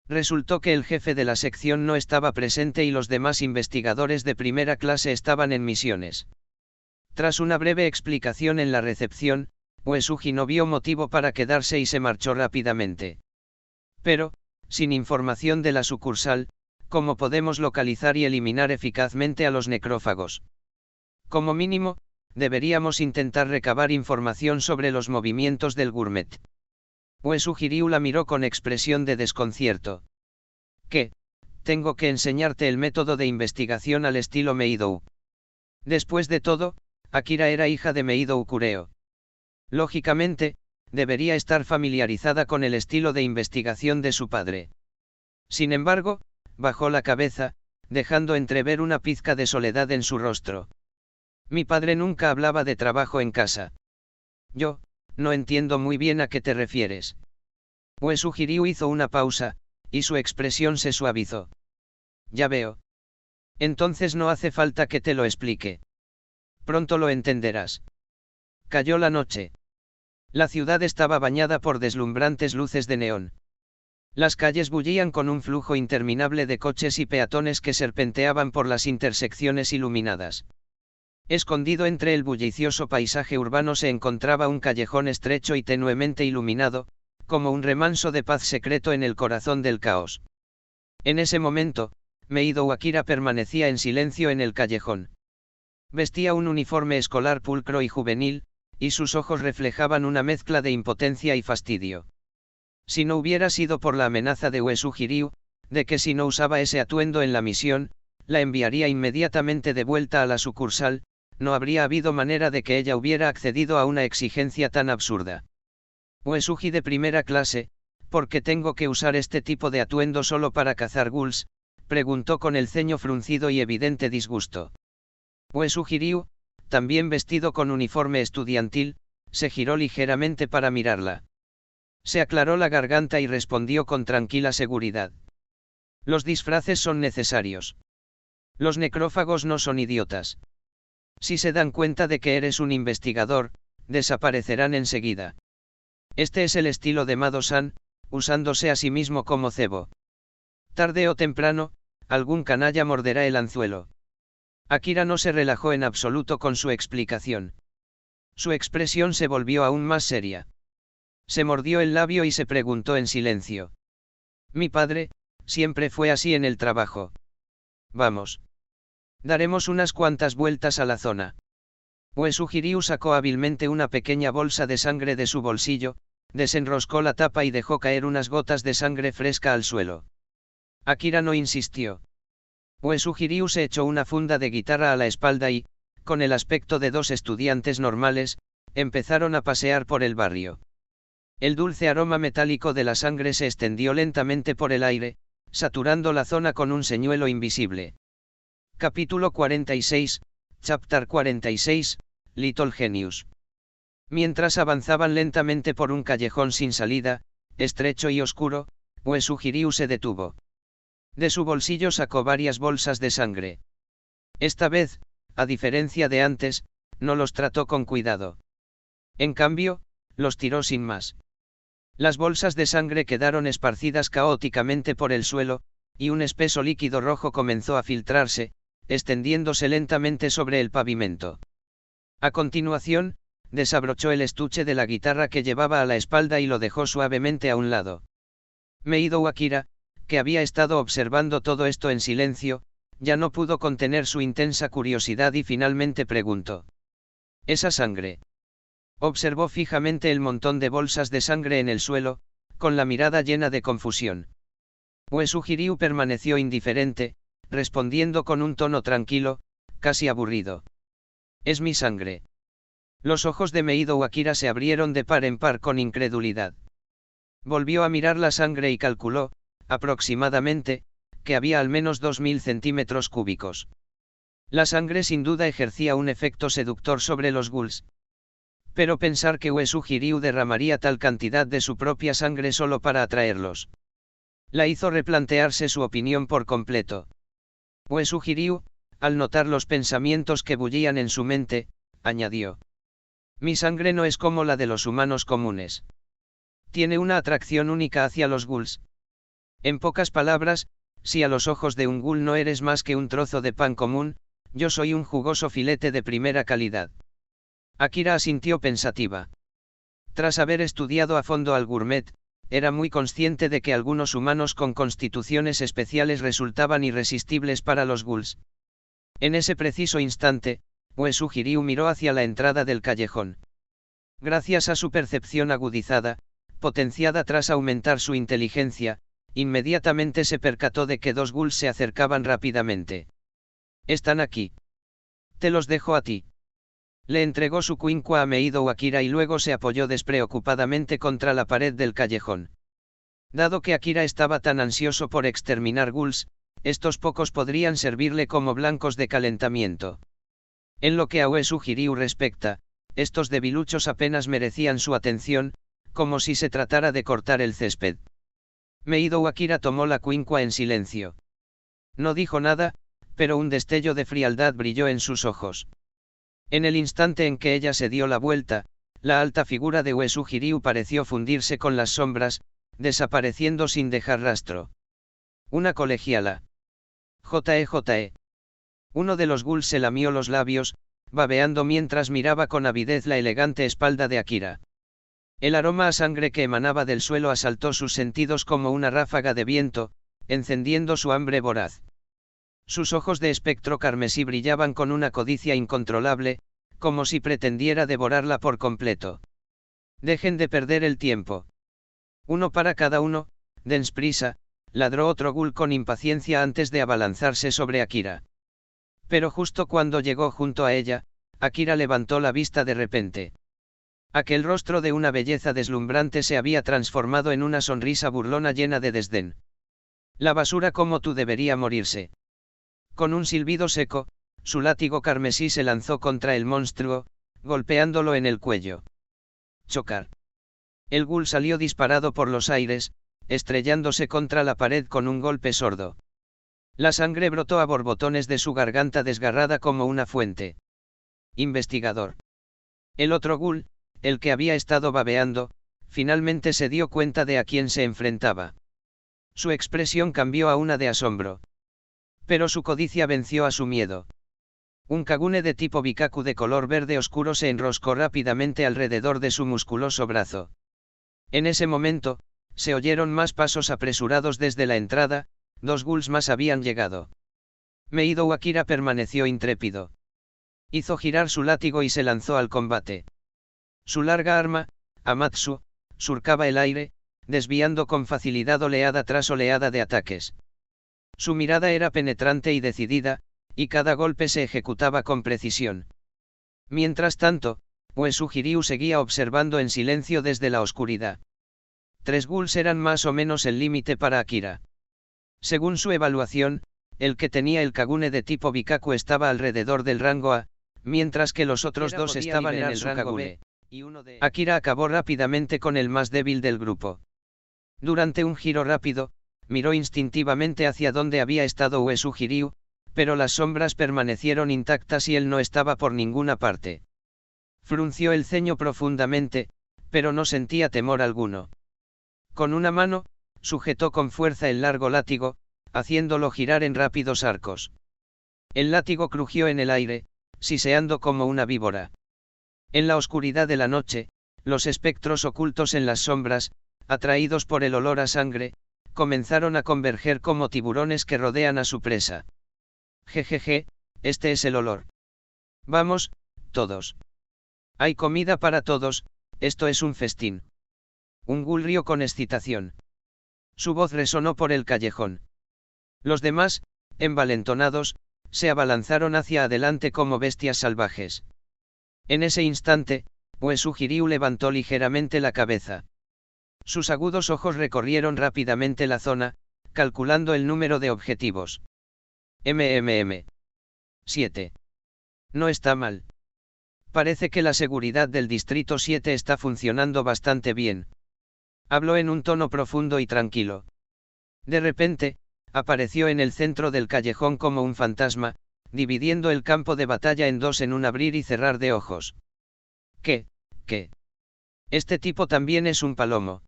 Resultó que el jefe de la sección no estaba presente y los demás investigadores de primera clase estaban en misiones. Tras una breve explicación en la recepción, Uesugi no vio motivo para quedarse y se marchó rápidamente. Pero, sin información de la sucursal, ¿cómo podemos localizar y eliminar eficazmente a los necrófagos? Como mínimo, deberíamos intentar recabar información sobre los movimientos del gourmet. Uesugi Ryu la miró con expresión de desconcierto. ¿Qué? Tengo que enseñarte el método de investigación al estilo Meidou. Después de todo, Akira era hija de Meidou Kureo. Lógicamente, debería estar familiarizada con el estilo de investigación de su padre. Sin embargo, bajó la cabeza, dejando entrever una pizca de soledad en su rostro. Mi padre nunca hablaba de trabajo en casa. Yo, no entiendo muy bien a qué te refieres. Uesugi Ryu hizo una pausa, y su expresión se suavizó. Ya veo. Entonces no hace falta que te lo explique. Pronto lo entenderás. Cayó la noche. La ciudad estaba bañada por deslumbrantes luces de neón. Las calles bullían con un flujo interminable de coches y peatones que serpenteaban por las intersecciones iluminadas. Escondido entre el bullicioso paisaje urbano se encontraba un callejón estrecho y tenuemente iluminado, como un remanso de paz secreto en el corazón del caos. En ese momento, Meido Akira permanecía en silencio en el callejón. Vestía un uniforme escolar pulcro y juvenil, y sus ojos reflejaban una mezcla de impotencia y fastidio. Si no hubiera sido por la amenaza de Uesugi Ryu, de que si no usaba ese atuendo en la misión, la enviaría inmediatamente de vuelta a la sucursal, no habría habido manera de que ella hubiera accedido a una exigencia tan absurda. Uesugi de primera clase, ¿por qué tengo que usar este tipo de atuendo solo para cazar ghouls?, preguntó con el ceño fruncido y evidente disgusto. Uesugi Ryu, también vestido con uniforme estudiantil, se giró ligeramente para mirarla. Se aclaró la garganta y respondió con tranquila seguridad. Los disfraces son necesarios. Los necrófagos no son idiotas. Si se dan cuenta de que eres un investigador, desaparecerán enseguida. Este es el estilo de Mado-san, usándose a sí mismo como cebo. Tarde o temprano, algún canalla morderá el anzuelo. Akira no se relajó en absoluto con su explicación. Su expresión se volvió aún más seria. Se mordió el labio y se preguntó en silencio. Mi padre, siempre fue así en el trabajo. Vamos. Daremos unas cuantas vueltas a la zona. Uesugi sacó hábilmente una pequeña bolsa de sangre de su bolsillo, desenroscó la tapa y dejó caer unas gotas de sangre fresca al suelo. Akira no insistió. Uesugi se echó una funda de guitarra a la espalda y, con el aspecto de dos estudiantes normales, empezaron a pasear por el barrio. El dulce aroma metálico de la sangre se extendió lentamente por el aire, saturando la zona con un señuelo invisible. Capítulo 46, Chapter 46, Little Genius. Mientras avanzaban lentamente por un callejón sin salida, estrecho y oscuro, Uesugi se detuvo. De su bolsillo sacó varias bolsas de sangre. Esta vez, a diferencia de antes, no los trató con cuidado. En cambio, los tiró sin más. Las bolsas de sangre quedaron esparcidas caóticamente por el suelo, y un espeso líquido rojo comenzó a filtrarse, extendiéndose lentamente sobre el pavimento. A continuación, desabrochó el estuche de la guitarra que llevaba a la espalda y lo dejó suavemente a un lado. Meido Akira, que había estado observando todo esto en silencio, ya no pudo contener su intensa curiosidad y finalmente preguntó: ¿Esa sangre? Observó fijamente el montón de bolsas de sangre en el suelo, con la mirada llena de confusión. Uesugi permaneció indiferente, respondiendo con un tono tranquilo, casi aburrido: Es mi sangre. Los ojos de Meido Akira se abrieron de par en par con incredulidad. Volvió a mirar la sangre y calculó, aproximadamente, que había al menos 2000 centímetros cúbicos. La sangre sin duda ejercía un efecto seductor sobre los ghouls. Pero pensar que Uesugi derramaría tal cantidad de su propia sangre solo para atraerlos, la hizo replantearse su opinión por completo. Uesugi, al notar los pensamientos que bullían en su mente, añadió: Mi sangre no es como la de los humanos comunes. Tiene una atracción única hacia los ghouls. En pocas palabras, si a los ojos de un ghoul no eres más que un trozo de pan común, yo soy un jugoso filete de primera calidad. Akira asintió pensativa. Tras haber estudiado a fondo al gourmet, era muy consciente de que algunos humanos con constituciones especiales resultaban irresistibles para los ghouls. En ese preciso instante, Uesugi miró hacia la entrada del callejón. Gracias a su percepción agudizada, potenciada tras aumentar su inteligencia, inmediatamente se percató de que dos ghouls se acercaban rápidamente. Están aquí. Te los dejo a ti. Le entregó su cuincua a Meido Akira y luego se apoyó despreocupadamente contra la pared del callejón. Dado que Akira estaba tan ansioso por exterminar ghouls, estos pocos podrían servirle como blancos de calentamiento. En lo que a Uesugi respecta, estos debiluchos apenas merecían su atención, como si se tratara de cortar el césped. Meido Akira tomó la cuincua en silencio. No dijo nada, pero un destello de frialdad brilló en sus ojos. En el instante en que ella se dio la vuelta, la alta figura de Uesugi pareció fundirse con las sombras, desapareciendo sin dejar rastro. Una colegiala. J.E. Uno de los ghouls se lamió los labios, babeando mientras miraba con avidez la elegante espalda de Akira. El aroma a sangre que emanaba del suelo asaltó sus sentidos como una ráfaga de viento, encendiendo su hambre voraz. Sus ojos de espectro carmesí brillaban con una codicia incontrolable, como si pretendiera devorarla por completo. Dejen de perder el tiempo. Uno para cada uno, dens prisa, ladró otro ghoul con impaciencia antes de abalanzarse sobre Akira. Pero justo cuando llegó junto a ella, Akira levantó la vista de repente. Aquel rostro de una belleza deslumbrante se había transformado en una sonrisa burlona llena de desdén. La basura como tú debería morirse. Con un silbido seco, su látigo carmesí se lanzó contra el monstruo, golpeándolo en el cuello. Chocar. El ghoul salió disparado por los aires, estrellándose contra la pared con un golpe sordo. La sangre brotó a borbotones de su garganta desgarrada como una fuente. Investigador. El otro ghoul, el que había estado babeando, finalmente se dio cuenta de a quién se enfrentaba. Su expresión cambió a una de asombro. Pero su codicia venció a su miedo. Un kagune de tipo bikaku de color verde oscuro se enroscó rápidamente alrededor de su musculoso brazo. En ese momento, se oyeron más pasos apresurados desde la entrada, dos ghouls más habían llegado. Meido Akira permaneció intrépido. Hizo girar su látigo y se lanzó al combate. Su larga arma, Amatsu, surcaba el aire, desviando con facilidad oleada tras oleada de ataques. Su mirada era penetrante y decidida, y cada golpe se ejecutaba con precisión. Mientras tanto, Uesugi-Ryu seguía observando en silencio desde la oscuridad. 3 ghouls eran más o menos el límite para Akira. Según su evaluación, el que tenía el Kagune de tipo Bikaku estaba alrededor del rango A, mientras que los otros dos estaban en el rango B. Akira acabó rápidamente con el más débil del grupo. Durante un giro rápido, miró instintivamente hacia donde había estado Uesugi-Ryu, pero las sombras permanecieron intactas y él no estaba por ninguna parte. Frunció el ceño profundamente, pero no sentía temor alguno. Con una mano, sujetó con fuerza el largo látigo, haciéndolo girar en rápidos arcos. El látigo crujió en el aire, siseando como una víbora. En la oscuridad de la noche, los espectros ocultos en las sombras, atraídos por el olor a sangre, comenzaron a converger como tiburones que rodean a su presa. Jejeje, este es el olor. Vamos, todos. Hay comida para todos, esto es un festín. Un ghoul rió con excitación. Su voz resonó por el callejón. Los demás, envalentonados, se abalanzaron hacia adelante como bestias salvajes. En ese instante, Uesugi-Ryu levantó ligeramente la cabeza. Sus agudos ojos recorrieron rápidamente la zona, calculando el número de objetivos. 7. No está mal. Parece que la seguridad del Distrito 7 está funcionando bastante bien. Habló en un tono profundo y tranquilo. De repente, apareció en el centro del callejón como un fantasma, dividiendo el campo de batalla en dos en un abrir y cerrar de ojos. ¿Qué? Este tipo también es un palomo.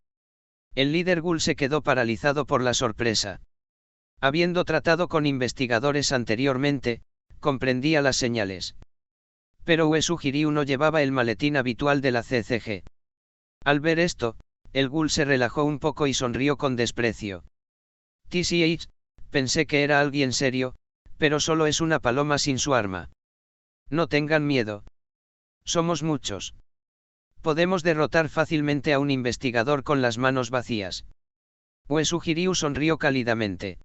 El líder ghoul se quedó paralizado por la sorpresa. Habiendo tratado con investigadores anteriormente, comprendía las señales. Pero Uesugi-Ryu no llevaba el maletín habitual de la CCG. Al ver esto, el ghoul se relajó un poco y sonrió con desprecio. TCH, pensé que era alguien serio, pero solo es una paloma sin su arma. No tengan miedo. Somos muchos. Podemos derrotar fácilmente a un investigador con las manos vacías. Uesugi-Ryu sonrió cálidamente.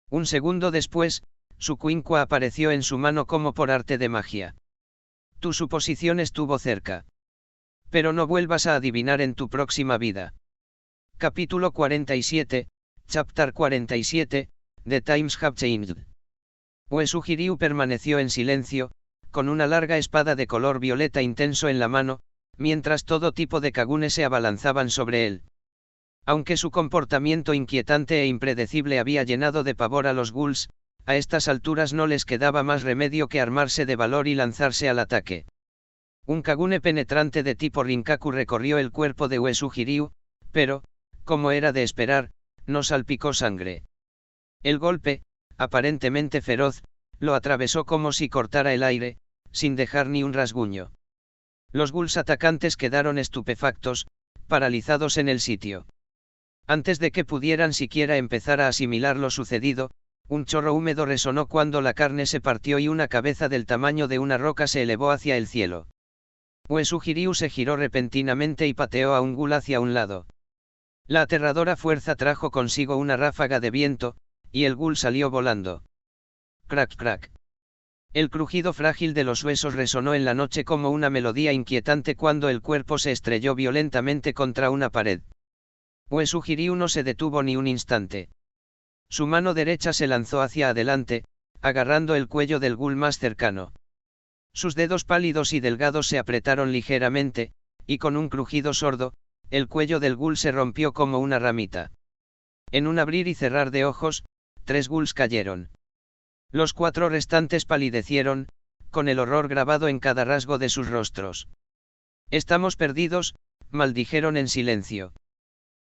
Un segundo después, su quincua apareció en su mano como por arte de magia. Tu suposición estuvo cerca. Pero no vuelvas a adivinar en tu próxima vida. Capítulo 47, Chapter 47, The Times Have Changed. Uesugi-Ryu permaneció en silencio, con una larga espada de color violeta intenso en la mano, mientras todo tipo de Kagune se abalanzaban sobre él. Aunque su comportamiento inquietante e impredecible había llenado de pavor a los ghouls, a estas alturas no les quedaba más remedio que armarse de valor y lanzarse al ataque. Un Kagune penetrante de tipo Rinkaku recorrió el cuerpo de Uesugi-Ryu, pero, como era de esperar, no salpicó sangre. El golpe, aparentemente feroz, lo atravesó como si cortara el aire, sin dejar ni un rasguño. Los ghouls atacantes quedaron estupefactos, paralizados en el sitio. Antes de que pudieran siquiera empezar a asimilar lo sucedido, un chorro húmedo resonó cuando la carne se partió y una cabeza del tamaño de una roca se elevó hacia el cielo. Uesugi-Ryu se giró repentinamente y pateó a un ghoul hacia un lado. La aterradora fuerza trajo consigo una ráfaga de viento, y el ghoul salió volando. Crack crack. El crujido frágil de los huesos resonó en la noche como una melodía inquietante cuando el cuerpo se estrelló violentamente contra una pared. Uesugi-Ryu no se detuvo ni un instante. Su mano derecha se lanzó hacia adelante, agarrando el cuello del ghoul más cercano. Sus dedos pálidos y delgados se apretaron ligeramente, y con un crujido sordo, el cuello del ghoul se rompió como una ramita. En un abrir y cerrar de ojos, 3 ghouls cayeron. Los 4 restantes palidecieron, con el horror grabado en cada rasgo de sus rostros. Estamos perdidos, maldijeron en silencio.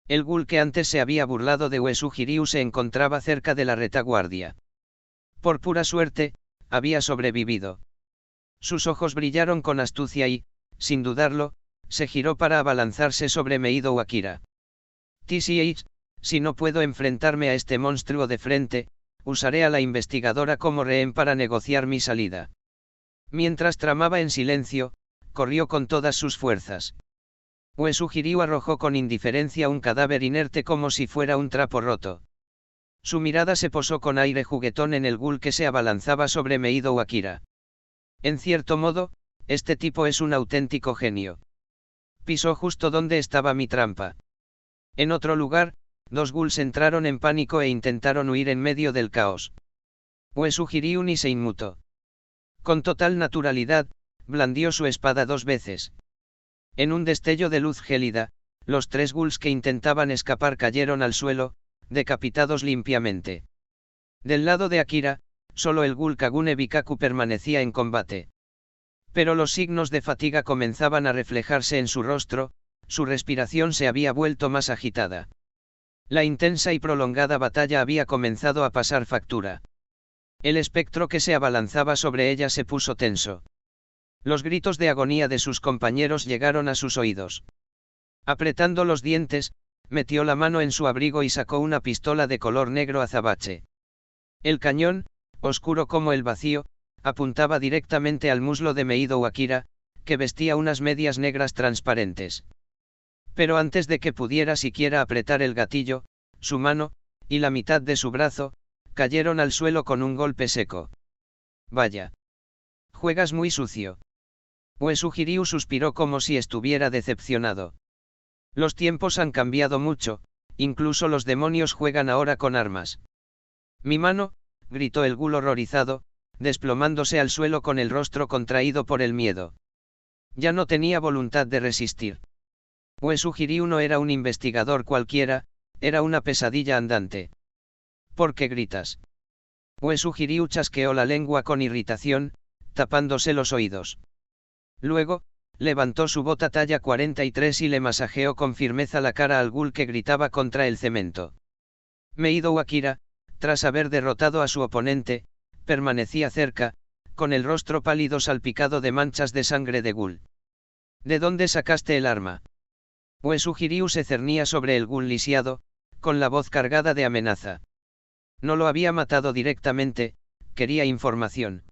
El ghoul que antes se había burlado de Uesugi-Ryu se encontraba cerca de la retaguardia. Por pura suerte, había sobrevivido. Sus ojos brillaron con astucia y, sin dudarlo, se giró para abalanzarse sobre Meido Akira. TCH, si no puedo enfrentarme a este monstruo de frente, usaré a la investigadora como rehén para negociar mi salida. Mientras tramaba en silencio, corrió con todas sus fuerzas. Uesugi arrojó con indiferencia un cadáver inerte como si fuera un trapo roto. Su mirada se posó con aire juguetón en el ghoul que se abalanzaba sobre Meido Akira. En cierto modo, este tipo es un auténtico genio. Pisó justo donde estaba mi trampa. En otro lugar, dos ghouls entraron en pánico e intentaron huir en medio del caos. Uesugi ni se inmutó. Con total naturalidad, blandió su espada 2 veces. En un destello de luz gélida, los 3 ghouls que intentaban escapar cayeron al suelo, decapitados limpiamente. Del lado de Akira, solo el ghoul Kagune Bikaku permanecía en combate. Pero los signos de fatiga comenzaban a reflejarse en su rostro, su respiración se había vuelto más agitada. La intensa y prolongada batalla había comenzado a pasar factura. El espectro que se abalanzaba sobre ella se puso tenso. Los gritos de agonía de sus compañeros llegaron a sus oídos. Apretando los dientes, metió la mano en su abrigo y sacó una pistola de color negro azabache. El cañón, oscuro como el vacío, apuntaba directamente al muslo de Meido Akira, que vestía unas medias negras transparentes. Pero antes de que pudiera siquiera apretar el gatillo, su mano, y la mitad de su brazo, cayeron al suelo con un golpe seco. Vaya. Juegas muy sucio. Uesugi suspiró como si estuviera decepcionado. Los tiempos han cambiado mucho, incluso los demonios juegan ahora con armas. Mi mano, gritó el ghoul horrorizado, desplomándose al suelo con el rostro contraído por el miedo. Ya no tenía voluntad de resistir. Uesugi no era un investigador cualquiera, era una pesadilla andante. ¿Por qué gritas? Uesugi chasqueó la lengua con irritación, tapándose los oídos. Luego, levantó su bota talla 43 y le masajeó con firmeza la cara al ghoul que gritaba contra el cemento. Meido Akira, tras haber derrotado a su oponente, permanecía cerca, con el rostro pálido salpicado de manchas de sangre de ghoul. ¿De dónde sacaste el arma? Uesugi se cernía sobre el ghoul lisiado, con la voz cargada de amenaza. No lo había matado directamente, quería información.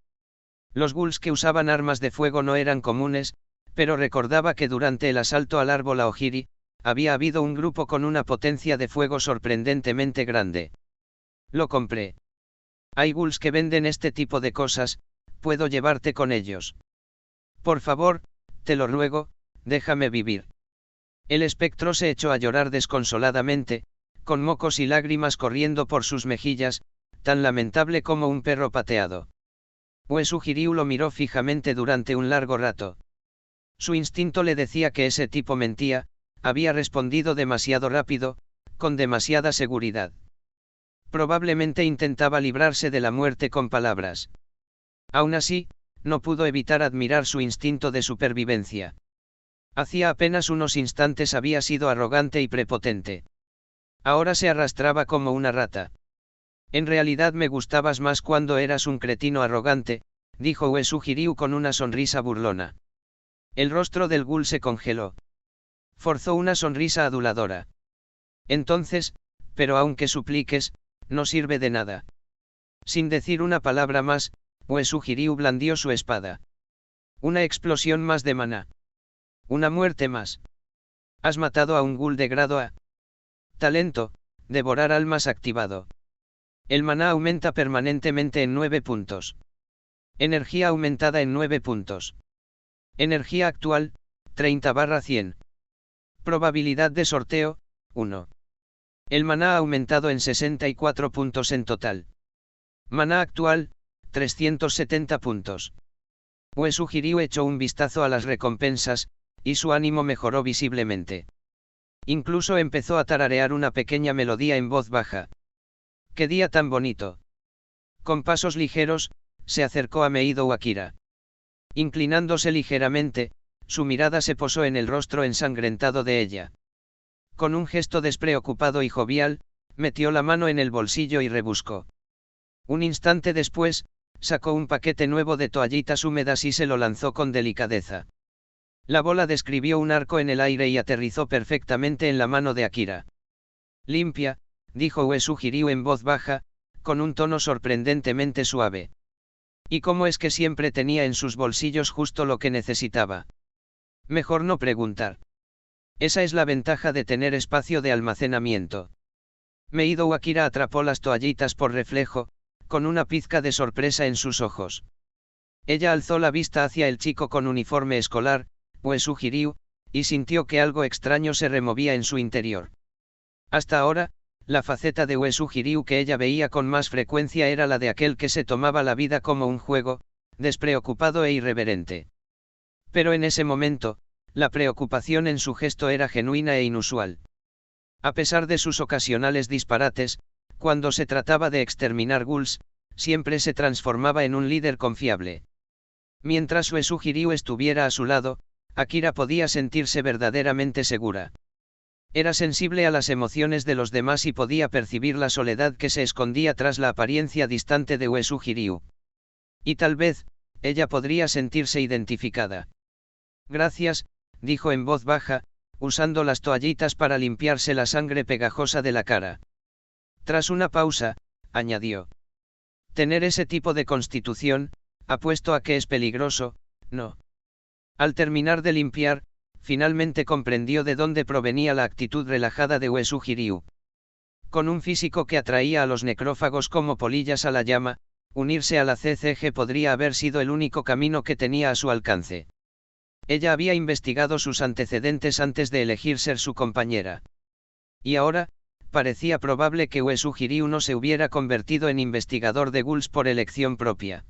Los ghouls que usaban armas de fuego no eran comunes, pero recordaba que durante el asalto al árbol Aogiri, había habido un grupo con una potencia de fuego sorprendentemente grande. Lo compré. Hay ghouls que venden este tipo de cosas, puedo llevarte con ellos. Por favor, te lo ruego, déjame vivir. El espectro se echó a llorar desconsoladamente, con mocos y lágrimas corriendo por sus mejillas, tan lamentable como un perro pateado. Uesugi lo miró fijamente durante un largo rato. Su instinto le decía que ese tipo mentía, había respondido demasiado rápido, con demasiada seguridad. Probablemente intentaba librarse de la muerte con palabras. Aún así, no pudo evitar admirar su instinto de supervivencia. Hacía apenas unos instantes había sido arrogante y prepotente. Ahora se arrastraba como una rata. En realidad me gustabas más cuando eras un cretino arrogante, dijo Uesugi con una sonrisa burlona. El rostro del ghoul se congeló. Forzó una sonrisa aduladora. Entonces, pero aunque supliques, no sirve de nada. Sin decir una palabra más, Uesugi blandió su espada. Una explosión más de maná. Una muerte más. Has matado a un ghoul de grado A. Talento, devorar almas activado. El maná aumenta permanentemente en 9 puntos. Energía aumentada en 9 puntos. Energía actual, 30/100. Probabilidad de sorteo, 1. El maná ha aumentado en 64 puntos en total. Maná actual, 370 puntos. Uesugi echó un vistazo a las recompensas, y su ánimo mejoró visiblemente. Incluso empezó a tararear una pequeña melodía en voz baja. ¡Qué día tan bonito! Con pasos ligeros, se acercó a Meido Akira. Inclinándose ligeramente, su mirada se posó en el rostro ensangrentado de ella. Con un gesto despreocupado y jovial, metió la mano en el bolsillo y rebuscó. Un instante después, sacó un paquete nuevo de toallitas húmedas y se lo lanzó con delicadeza. La bola describió un arco en el aire y aterrizó perfectamente en la mano de Akira. Limpia, dijo Uesugi en voz baja, con un tono sorprendentemente suave. ¿Y cómo es que siempre tenía en sus bolsillos justo lo que necesitaba? Mejor no preguntar. Esa es la ventaja de tener espacio de almacenamiento. Meido Akira atrapó las toallitas por reflejo, con una pizca de sorpresa en sus ojos. Ella alzó la vista hacia el chico con uniforme escolar, Uesu Hiryu, y sintió que algo extraño se removía en su interior. Hasta ahora, la faceta de Uesu Hiryu que ella veía con más frecuencia era la de aquel que se tomaba la vida como un juego, despreocupado e irreverente. Pero en ese momento, la preocupación en su gesto era genuina e inusual. A pesar de sus ocasionales disparates, cuando se trataba de exterminar ghouls, siempre se transformaba en un líder confiable. Mientras Uesu Hiryu estuviera a su lado, Akira podía sentirse verdaderamente segura. Era sensible a las emociones de los demás y podía percibir la soledad que se escondía tras la apariencia distante de Uesu Hiryu. Y tal vez, ella podría sentirse identificada. Gracias, dijo en voz baja, usando las toallitas para limpiarse la sangre pegajosa de la cara. Tras una pausa, añadió. Tener ese tipo de constitución, apuesto a que es peligroso, ¿no? Al terminar de limpiar, finalmente comprendió de dónde provenía la actitud relajada de Uesu Hiryu. Con un físico que atraía a los necrófagos como polillas a la llama, unirse a la CCG podría haber sido el único camino que tenía a su alcance. Ella había investigado sus antecedentes antes de elegir ser su compañera. Y ahora, parecía probable que Uesu Hiryu no se hubiera convertido en investigador de ghouls por elección propia.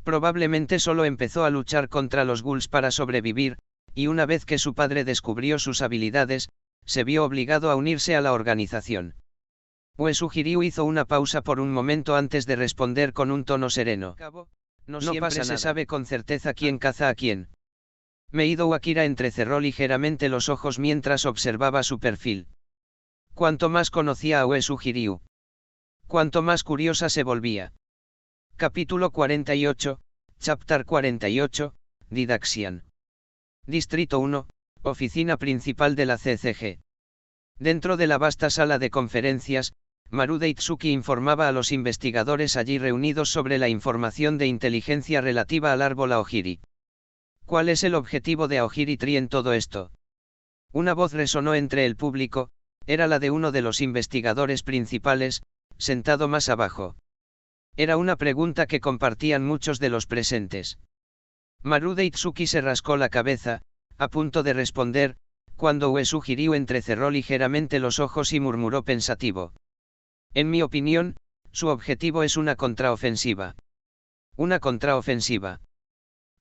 Probablemente solo empezó a luchar contra los ghouls para sobrevivir, y una vez que su padre descubrió sus habilidades, se vio obligado a unirse a la organización. Uesu Hiryu hizo una pausa por un momento antes de responder con un tono sereno. No siempre se sabe con certeza quién caza a quién. Meido Akira entrecerró ligeramente los ojos mientras observaba su perfil. Cuanto más conocía a Uesu Hiryu, cuanto más curiosa se volvía. Capítulo 48, Chapter 48, Didaxian. Distrito 1, Oficina Principal de la CCG. Dentro de la vasta sala de conferencias, Marude Itsuki informaba a los investigadores allí reunidos sobre la información de inteligencia relativa al árbol Aogiri. ¿Cuál es el objetivo de Aogiri Tree en todo esto? Una voz resonó entre el público, era la de uno de los investigadores principales, sentado más abajo. Era una pregunta que compartían muchos de los presentes. Marude Itsuki se rascó la cabeza, a punto de responder, cuando Uesu Hiryu entrecerró ligeramente los ojos y murmuró pensativo. En mi opinión, su objetivo es una contraofensiva. Una contraofensiva.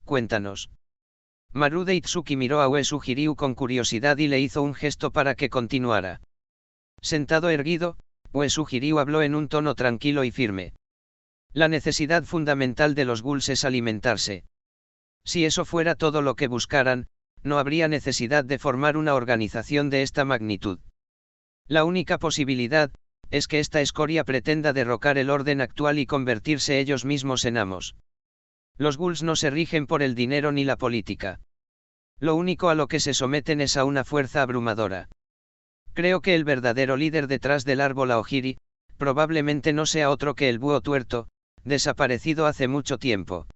Cuéntanos. Marude Itsuki miró a Uesu Hiryu con curiosidad y le hizo un gesto para que continuara. Sentado erguido, Uesu Hiryu habló en un tono tranquilo y firme. La necesidad fundamental de los ghouls es alimentarse. Si eso fuera todo lo que buscaran, no habría necesidad de formar una organización de esta magnitud. La única posibilidad, es que esta escoria pretenda derrocar el orden actual y convertirse ellos mismos en amos. Los ghouls no se rigen por el dinero ni la política. Lo único a lo que se someten es a una fuerza abrumadora. Creo que el verdadero líder detrás del árbol Aogiri, probablemente no sea otro que el búho tuerto, desaparecido hace mucho tiempo.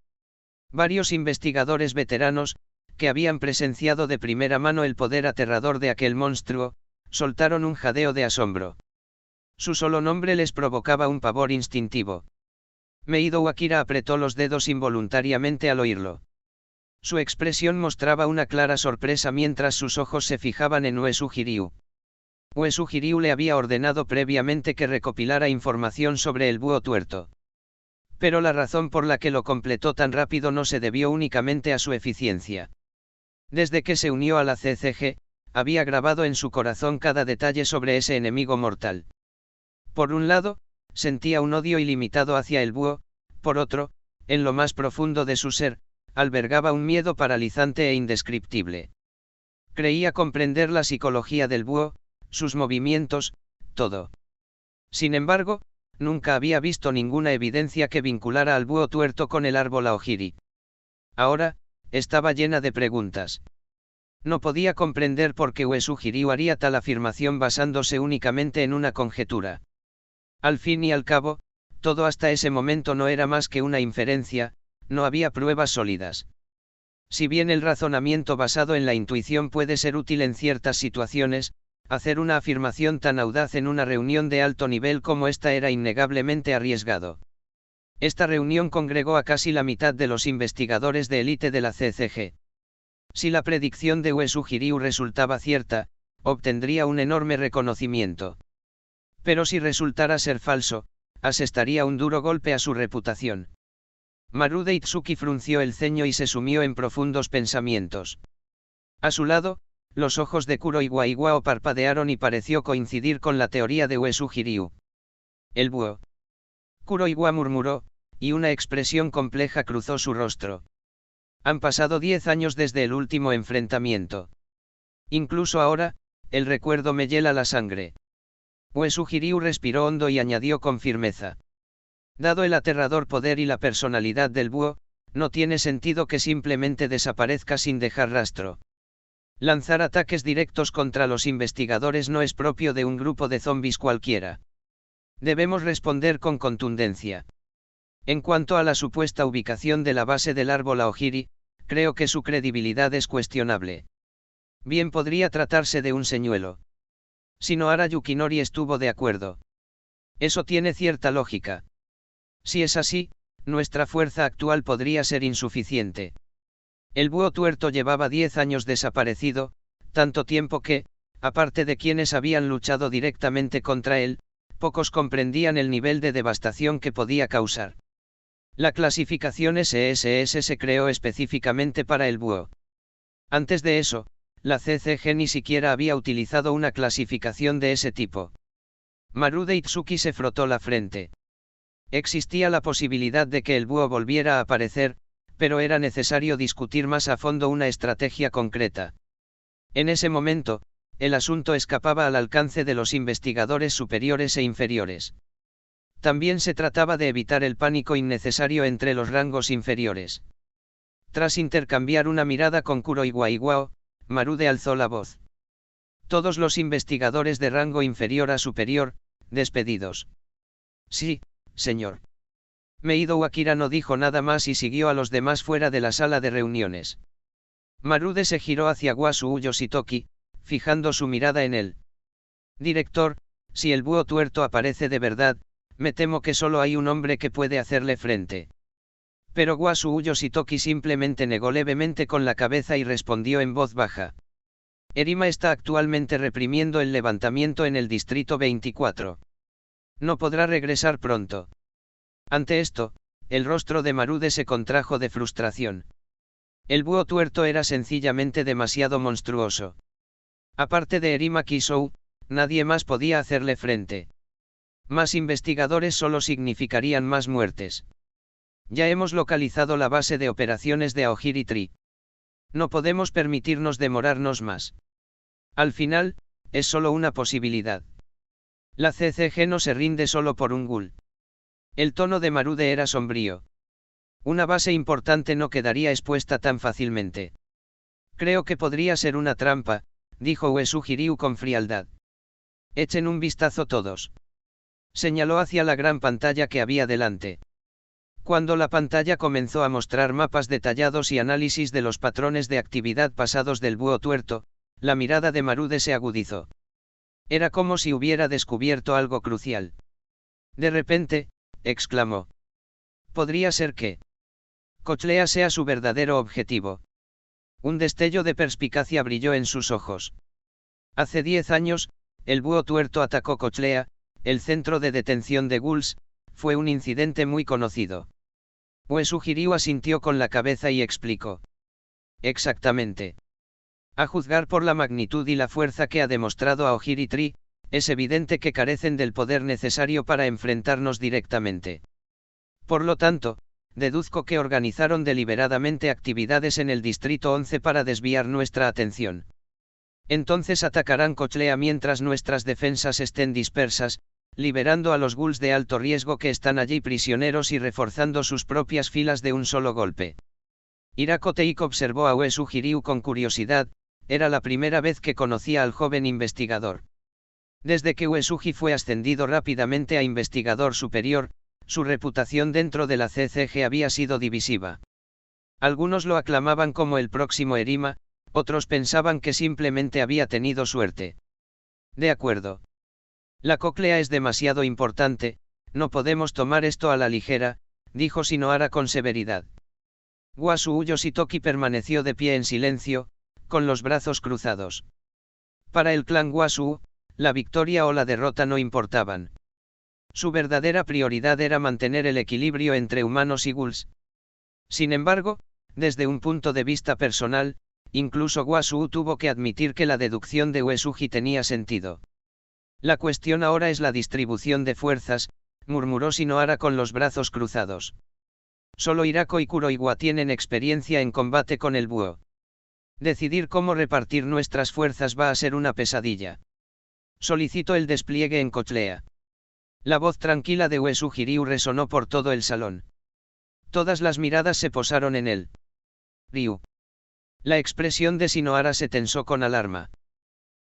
Varios investigadores veteranos, que habían presenciado de primera mano el poder aterrador de aquel monstruo, soltaron un jadeo de asombro. Su solo nombre les provocaba un pavor instintivo. Meido Akira apretó los dedos involuntariamente al oírlo. Su expresión mostraba una clara sorpresa mientras sus ojos se fijaban en Uesu Hiryu. Uesu Hiryu le había ordenado previamente que recopilara información sobre el búho tuerto. Pero la razón por la que lo completó tan rápido no se debió únicamente a su eficiencia. Desde que se unió a la CCG, había grabado en su corazón cada detalle sobre ese enemigo mortal. Por un lado, sentía un odio ilimitado hacia el búho, por otro, en lo más profundo de su ser, albergaba un miedo paralizante e indescriptible. Creía comprender la psicología del búho, sus movimientos, todo. Sin embargo, nunca había visto ninguna evidencia que vinculara al búho tuerto con el árbol Aogiri. Ahora, estaba llena de preguntas. No podía comprender por qué Uesu Hiryu haría tal afirmación basándose únicamente en una conjetura. Al fin y al cabo, todo hasta ese momento no era más que una inferencia, no había pruebas sólidas. Si bien el razonamiento basado en la intuición puede ser útil en ciertas situaciones, hacer una afirmación tan audaz en una reunión de alto nivel como esta era innegablemente arriesgado. Esta reunión congregó a casi la mitad de los investigadores de élite de la CCG. Si la predicción de Uesugi Ryu resultaba cierta, obtendría un enorme reconocimiento. Pero si resultara ser falso, asestaría un duro golpe a su reputación. Marude Itsuki frunció el ceño y se sumió en profundos pensamientos. A su lado, los ojos de Kuro Iwao parpadearon y pareció coincidir con la teoría de Uesugi Ryu. El búho. Kuro Iwao murmuró, y una expresión compleja cruzó su rostro. Han pasado 10 años desde el último enfrentamiento. Incluso ahora, el recuerdo me hiela la sangre. Uesugi Ryu respiró hondo y añadió con firmeza. Dado el aterrador poder y la personalidad del búho, no tiene sentido que simplemente desaparezca sin dejar rastro. Lanzar ataques directos contra los investigadores no es propio de un grupo de zombies cualquiera. Debemos responder con contundencia. En cuanto a la supuesta ubicación de la base del árbol Aogiri, creo que su credibilidad es cuestionable. Bien podría tratarse de un señuelo. Shinohara Yukinori estuvo de acuerdo. Eso tiene cierta lógica. Si es así, nuestra fuerza actual podría ser insuficiente. El búho tuerto llevaba 10 años desaparecido, tanto tiempo que, aparte de quienes habían luchado directamente contra él, pocos comprendían el nivel de devastación que podía causar. La clasificación SSS se creó específicamente para el búho. Antes de eso, la CCG ni siquiera había utilizado una clasificación de ese tipo. Marude Itsuki se frotó la frente. Existía la posibilidad de que el búho volviera a aparecer, pero era necesario discutir más a fondo una estrategia concreta. En ese momento, el asunto escapaba al alcance de los investigadores superiores e inferiores. También se trataba de evitar el pánico innecesario entre los rangos inferiores. Tras intercambiar una mirada con Kuro Iwao, Marude alzó la voz. Todos los investigadores de rango inferior a superior, despedidos. Sí, señor. Meido Akira no dijo nada más y siguió a los demás fuera de la sala de reuniones. Marude se giró hacia Wasuo Yoshitoki, fijando su mirada en él. Director, si el búho tuerto aparece de verdad, me temo que solo hay un hombre que puede hacerle frente. Pero Wasuo Yoshitoki simplemente negó levemente con la cabeza y respondió en voz baja. Erima está actualmente reprimiendo el levantamiento en el distrito 24. No podrá regresar pronto. Ante esto, el rostro de Marude se contrajo de frustración. El búho tuerto era sencillamente demasiado monstruoso. Aparte de Erima Kisou, nadie más podía hacerle frente. Más investigadores solo significarían más muertes. Ya hemos localizado la base de operaciones de Aogiri Tree. No podemos permitirnos demorarnos más. Al final, es solo una posibilidad. La CCG no se rinde solo por un ghoul. El tono de Marude era sombrío. Una base importante no quedaría expuesta tan fácilmente. Creo que podría ser una trampa, dijo Uesugi Ryu con frialdad. Echen un vistazo todos. Señaló hacia la gran pantalla que había delante. Cuando la pantalla comenzó a mostrar mapas detallados y análisis de los patrones de actividad pasados del búho tuerto, la mirada de Marude se agudizó. Era como si hubiera descubierto algo crucial. De repente, exclamó. Podría ser que Cochlea sea su verdadero objetivo. Un destello de perspicacia brilló en sus ojos. Hace 10 años, el búho tuerto atacó Cochlea, el centro de detención de ghouls. Fue un incidente muy conocido. Uesugi Ryu asintió con la cabeza y explicó. Exactamente. A juzgar por la magnitud y la fuerza que ha demostrado Aogiri Tree, es evidente que carecen del poder necesario para enfrentarnos directamente. Por lo tanto, deduzco que organizaron deliberadamente actividades en el Distrito 11 para desviar nuestra atención. Entonces atacarán Cochlea mientras nuestras defensas estén dispersas, liberando a los ghouls de alto riesgo que están allí prisioneros y reforzando sus propias filas de un solo golpe. Hirako Teiko observó a Uesugi Ryu con curiosidad, era la primera vez que conocía al joven investigador. Desde que Uesugi fue ascendido rápidamente a investigador superior, su reputación dentro de la CCG había sido divisiva. Algunos lo aclamaban como el próximo Erima, otros pensaban que simplemente había tenido suerte. De acuerdo. La cóclea es demasiado importante, no podemos tomar esto a la ligera, dijo Shinohara con severidad. Wasuo Yoshitoki permaneció de pie en silencio, con los brazos cruzados. Para el clan Wasuo, la victoria o la derrota no importaban. Su verdadera prioridad era mantener el equilibrio entre humanos y ghouls. Sin embargo, desde un punto de vista personal, incluso Wasuo tuvo que admitir que la deducción de Uesugi tenía sentido. La cuestión ahora es la distribución de fuerzas, murmuró Shinohara con los brazos cruzados. Solo Hirako y Kuroiwa tienen experiencia en combate con el búho. Decidir cómo repartir nuestras fuerzas va a ser una pesadilla. Solicito el despliegue en cóclea. La voz tranquila de Uesugi Ryu resonó por todo el salón. Todas las miradas se posaron en él. Ryu. La expresión de Shinohara se tensó con alarma.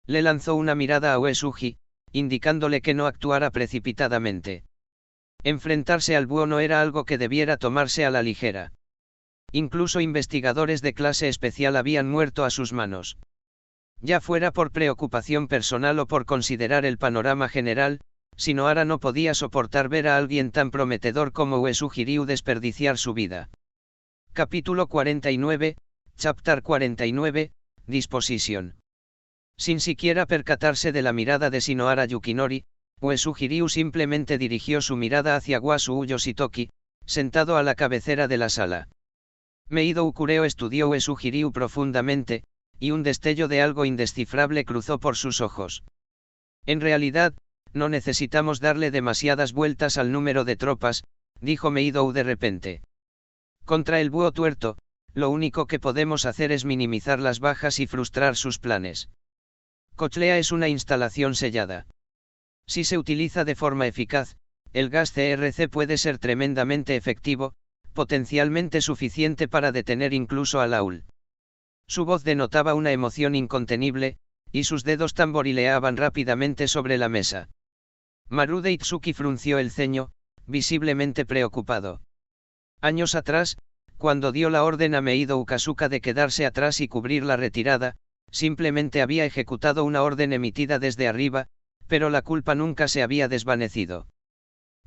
Le lanzó una mirada a Uesugi, indicándole que no actuara precipitadamente. Enfrentarse al búho no era algo que debiera tomarse a la ligera. Incluso investigadores de clase especial habían muerto a sus manos. Ya fuera por preocupación personal o por considerar el panorama general, Shinohara no podía soportar ver a alguien tan prometedor como Uesugi Ryu desperdiciar su vida. Capítulo 49, Chapter 49, Disposition. Sin siquiera percatarse de la mirada de Shinohara Yukinori, Uesugi Ryu simplemente dirigió su mirada hacia Wasuo Yoshitoki, sentado a la cabecera de la sala. Meido Ukureo estudió Uesugi Ryu profundamente, y un destello de algo indescifrable cruzó por sus ojos. En realidad, no necesitamos darle demasiadas vueltas al número de tropas, dijo Meido de repente. Contra el búho tuerto, lo único que podemos hacer es minimizar las bajas y frustrar sus planes. Cóclea es una instalación sellada. Si se utiliza de forma eficaz, el gas CRC puede ser tremendamente efectivo, potencialmente suficiente para detener incluso al AUL. Su voz denotaba una emoción incontenible, y sus dedos tamborileaban rápidamente sobre la mesa. Marude Itsuki frunció el ceño, visiblemente preocupado. Años atrás, cuando dio la orden a Meido Ukasuka de quedarse atrás y cubrir la retirada, simplemente había ejecutado una orden emitida desde arriba, pero la culpa nunca se había desvanecido.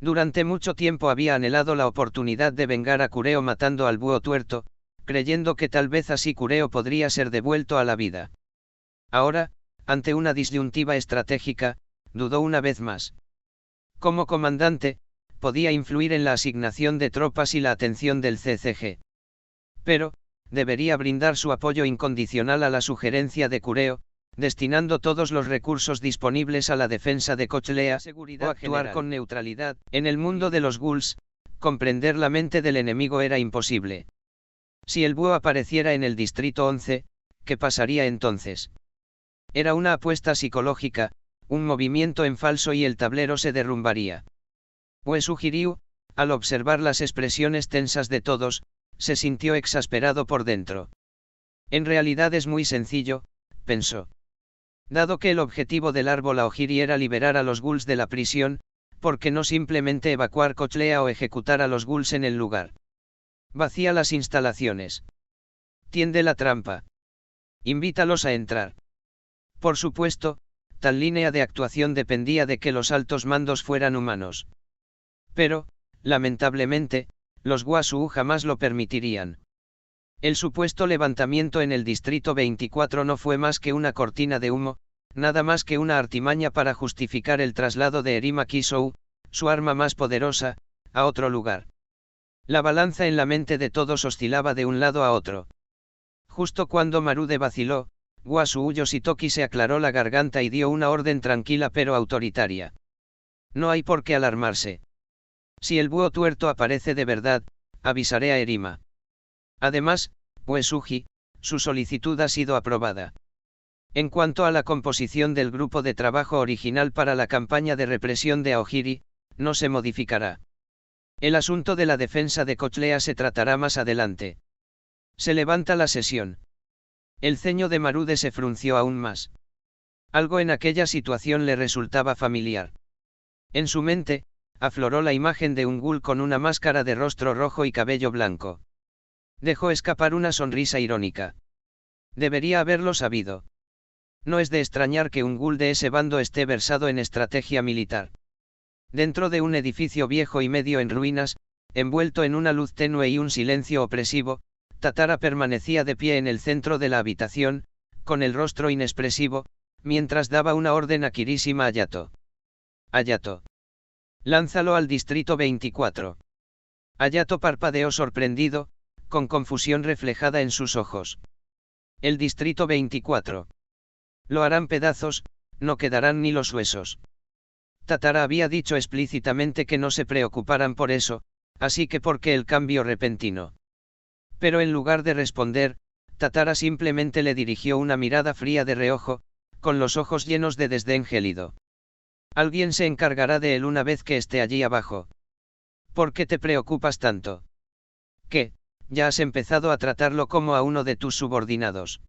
Durante mucho tiempo había anhelado la oportunidad de vengar a Kureo matando al búho tuerto, creyendo que tal vez así Kureo podría ser devuelto a la vida. Ahora, ante una disyuntiva estratégica, dudó una vez más. Como comandante, podía influir en la asignación de tropas y la atención del CCG. Pero, debería brindar su apoyo incondicional a la sugerencia de Kureo, destinando todos los recursos disponibles a la defensa de Cochlea, o actuar con neutralidad. En el mundo de los ghouls, comprender la mente del enemigo era imposible. Si el búho apareciera en el distrito 11, ¿qué pasaría entonces? Era una apuesta psicológica, un movimiento en falso y el tablero se derrumbaría. Uesugi Ryu, al observar las expresiones tensas de todos, se sintió exasperado por dentro. En realidad es muy sencillo, pensó. Dado que el objetivo del árbol Aogiri era liberar a los ghouls de la prisión, ¿por qué no simplemente evacuar Cochlea o ejecutar a los ghouls en el lugar? Vacía las instalaciones. Tiende la trampa. Invítalos a entrar. Por supuesto, tal línea de actuación dependía de que los altos mandos fueran humanos. Pero, lamentablemente, los Wasuo jamás lo permitirían. El supuesto levantamiento en el Distrito 24 no fue más que una cortina de humo, nada más que una artimaña para justificar el traslado de Erima Kisou, su arma más poderosa, a otro lugar. La balanza en la mente de todos oscilaba de un lado a otro. Justo cuando Marude vaciló, Wasuo Yoshitoki se aclaró la garganta y dio una orden tranquila pero autoritaria. No hay por qué alarmarse. Si el búho tuerto aparece de verdad, avisaré a Erima. Además, Uesugi, su solicitud ha sido aprobada. En cuanto a la composición del grupo de trabajo original para la campaña de represión de Aogiri, no se modificará. El asunto de la defensa de Cochlea se tratará más adelante. Se levanta la sesión. El ceño de Marude se frunció aún más. Algo en aquella situación le resultaba familiar. En su mente, afloró la imagen de un ghoul con una máscara de rostro rojo y cabello blanco. Dejó escapar una sonrisa irónica. Debería haberlo sabido. No es de extrañar que un ghoul de ese bando esté versado en estrategia militar. Dentro de un edificio viejo y medio en ruinas, envuelto en una luz tenue y un silencio opresivo, Tatara permanecía de pie en el centro de la habitación, con el rostro inexpresivo, mientras daba una orden a Kirishima Hayato. Hayato. Lánzalo al distrito 24. Hayato parpadeó sorprendido, con confusión reflejada en sus ojos. El distrito 24. Lo harán pedazos, no quedarán ni los huesos. Tatara había dicho explícitamente que no se preocuparan por eso, así que ¿por qué el cambio repentino? Pero en lugar de responder, Tatara simplemente le dirigió una mirada fría de reojo, con los ojos llenos de desdén gélido. Alguien se encargará de él una vez que esté allí abajo. ¿Por qué te preocupas tanto? ¿Qué? Ya has empezado a tratarlo como a uno de tus subordinados.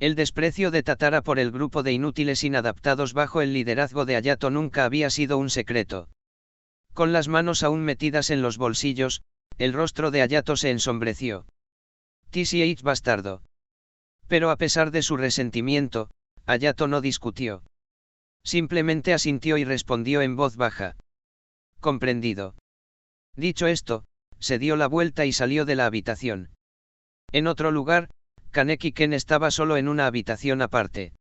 El desprecio de Tatara por el grupo de inútiles inadaptados bajo el liderazgo de Hayato nunca había sido un secreto. Con las manos aún metidas en los bolsillos, el rostro de Hayato se ensombreció. TCH bastardo. Pero a pesar de su resentimiento, Hayato no discutió. Simplemente asintió y respondió en voz baja. Comprendido. Dicho esto, se dio la vuelta y salió de la habitación. En otro lugar, Kaneki-ken estaba solo en una habitación aparte.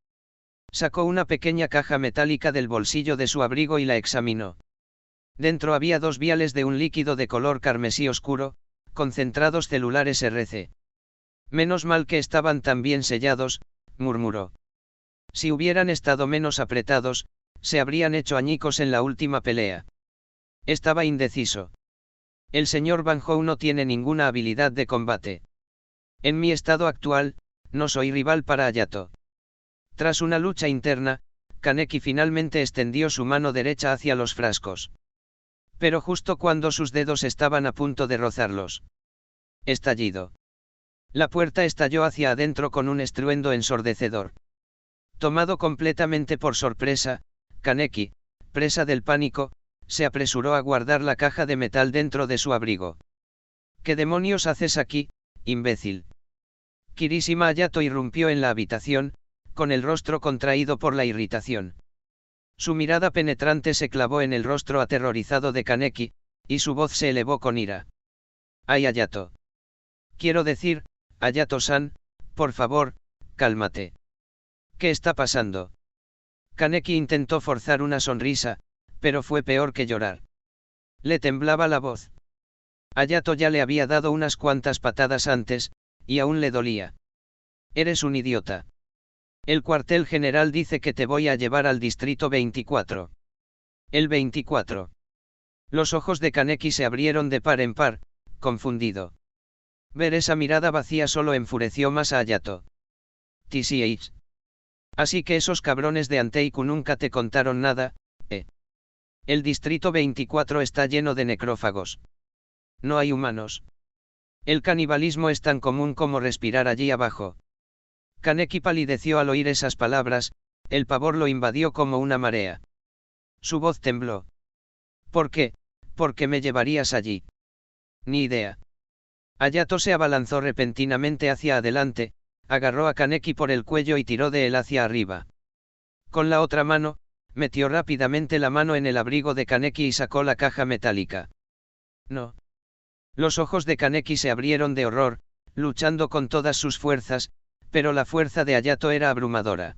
Sacó una pequeña caja metálica del bolsillo de su abrigo y la examinó. Dentro había 2 viales de un líquido de color carmesí oscuro, concentrados celulares RC. Menos mal que estaban tan bien sellados, murmuró. Si hubieran estado menos apretados, se habrían hecho añicos en la última pelea. Estaba indeciso. El señor Banhou no tiene ninguna habilidad de combate. En mi estado actual, no soy rival para Hayato. Tras una lucha interna, Kaneki finalmente extendió su mano derecha hacia los frascos. Pero justo cuando sus dedos estaban a punto de rozarlos. Estallido. La puerta estalló hacia adentro con un estruendo ensordecedor. Tomado completamente por sorpresa, Kaneki, presa del pánico, se apresuró a guardar la caja de metal dentro de su abrigo. ¿Qué demonios haces aquí, imbécil? Kirishima Hayato irrumpió en la habitación, con el rostro contraído por la irritación. Su mirada penetrante se clavó en el rostro aterrorizado de Kaneki, y su voz se elevó con ira. ¡Ay, Hayato! Quiero decir, Hayato-san, por favor, cálmate. ¿Qué está pasando? Kaneki intentó forzar una sonrisa, pero fue peor que llorar. Le temblaba la voz. Hayato ya le había dado unas cuantas patadas antes, y aún le dolía. Eres un idiota. El cuartel general dice que te voy a llevar al distrito 24. El 24. Los ojos de Kaneki se abrieron de par en par, confundido. Ver esa mirada vacía solo enfureció más a Hayato. TCH. Así que esos cabrones de Anteiku nunca te contaron nada, ¿eh? El distrito 24 está lleno de necrófagos. No hay humanos. El canibalismo es tan común como respirar allí abajo. Kaneki palideció al oír esas palabras, el pavor lo invadió como una marea. Su voz tembló. ¿Por qué? ¿Por qué me llevarías allí? Ni idea. Hayato se abalanzó repentinamente hacia adelante, agarró a Kaneki por el cuello y tiró de él hacia arriba. Con la otra mano, metió rápidamente la mano en el abrigo de Kaneki y sacó la caja metálica. No. Los ojos de Kaneki se abrieron de horror, luchando con todas sus fuerzas, pero la fuerza de Hayato era abrumadora.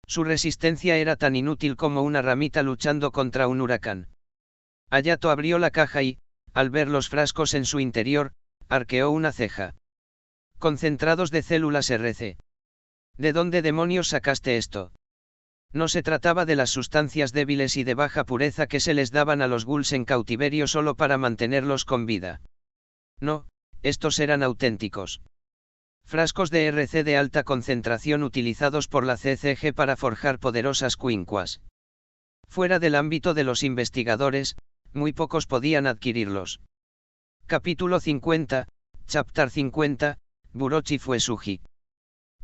Su resistencia era tan inútil como una ramita luchando contra un huracán. Hayato abrió la caja y, al ver los frascos en su interior, arqueó una ceja. Concentrados de células RC. ¿De dónde demonios sacaste esto? No se trataba de las sustancias débiles y de baja pureza que se les daban a los ghouls en cautiverio solo para mantenerlos con vida. No, estos eran auténticos. Frascos de RC de alta concentración utilizados por la CCG para forjar poderosas quinquas. Fuera del ámbito de los investigadores, muy pocos podían adquirirlos. Capítulo 50, Chapter 50, Burochi Fuesuji.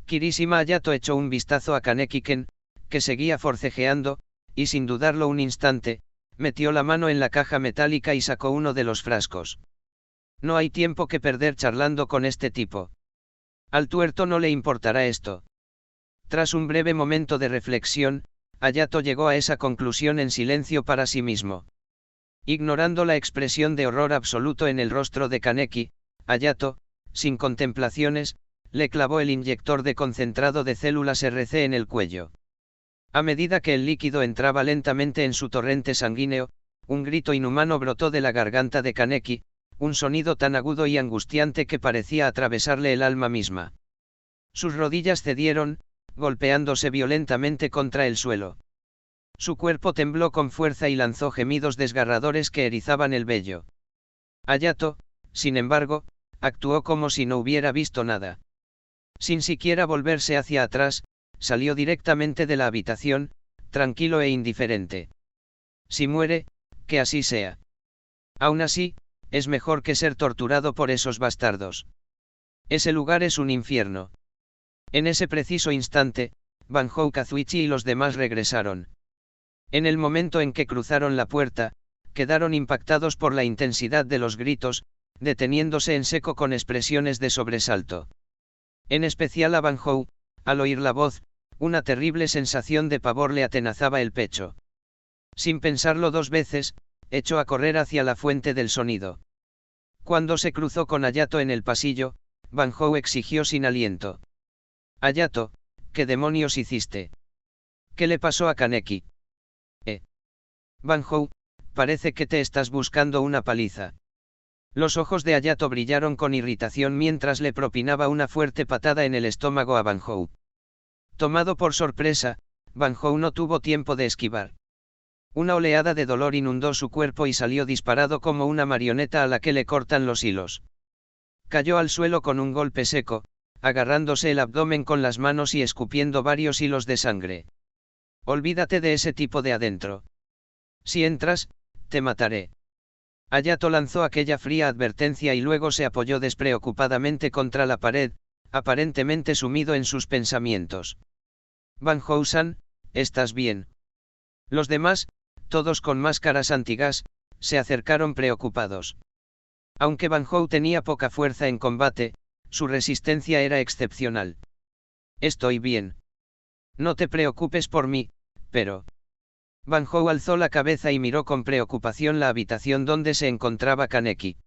Kirishima Hayato echó un vistazo a Kaneki-ken, que seguía forcejeando, y sin dudarlo un instante, metió la mano en la caja metálica y sacó uno de los frascos. No hay tiempo que perder charlando con este tipo. Al tuerto no le importará esto. Tras un breve momento de reflexión, Hayato llegó a esa conclusión en silencio para sí mismo. Ignorando la expresión de horror absoluto en el rostro de Kaneki, Hayato, sin contemplaciones, le clavó el inyector de concentrado de células RC en el cuello. A medida que el líquido entraba lentamente en su torrente sanguíneo, un grito inhumano brotó de la garganta de Kaneki, un sonido tan agudo y angustiante que parecía atravesarle el alma misma. Sus rodillas cedieron, golpeándose violentamente contra el suelo. Su cuerpo tembló con fuerza y lanzó gemidos desgarradores que erizaban el vello. Hayato, sin embargo, actuó como si no hubiera visto nada. Sin siquiera volverse hacia atrás, salió directamente de la habitación, tranquilo e indiferente. Si muere, que así sea. Aún así, es mejor que ser torturado por esos bastardos. Ese lugar es un infierno. En ese preciso instante, Banjou Kazuichi y los demás regresaron. En el momento en que cruzaron la puerta, quedaron impactados por la intensidad de los gritos, deteniéndose en seco con expresiones de sobresalto. En especial a Banjou, al oír la voz, una terrible sensación de pavor le atenazaba el pecho. Sin pensarlo dos veces, echó a correr hacia la fuente del sonido. Cuando se cruzó con Hayato en el pasillo, Banjou exigió sin aliento. Hayato, ¿qué demonios hiciste? ¿Qué le pasó a Kaneki? Banjou, parece que te estás buscando una paliza. Los ojos de Hayato brillaron con irritación mientras le propinaba una fuerte patada en el estómago a Banjou. Tomado por sorpresa, Banjou no tuvo tiempo de esquivar. Una oleada de dolor inundó su cuerpo y salió disparado como una marioneta a la que le cortan los hilos. Cayó al suelo con un golpe seco, agarrándose el abdomen con las manos y escupiendo varios hilos de sangre. Olvídate de ese tipo de adentro. Si entras, te mataré. Hayato lanzó aquella fría advertencia y luego se apoyó despreocupadamente contra la pared, aparentemente sumido en sus pensamientos. Banjou-san, ¿estás bien? Los demás, todos con máscaras antigas, se acercaron preocupados. Aunque Banjou tenía poca fuerza en combate, su resistencia era excepcional. Estoy bien. No te preocupes por mí, pero... Banjou alzó la cabeza y miró con preocupación la habitación donde se encontraba Kaneki.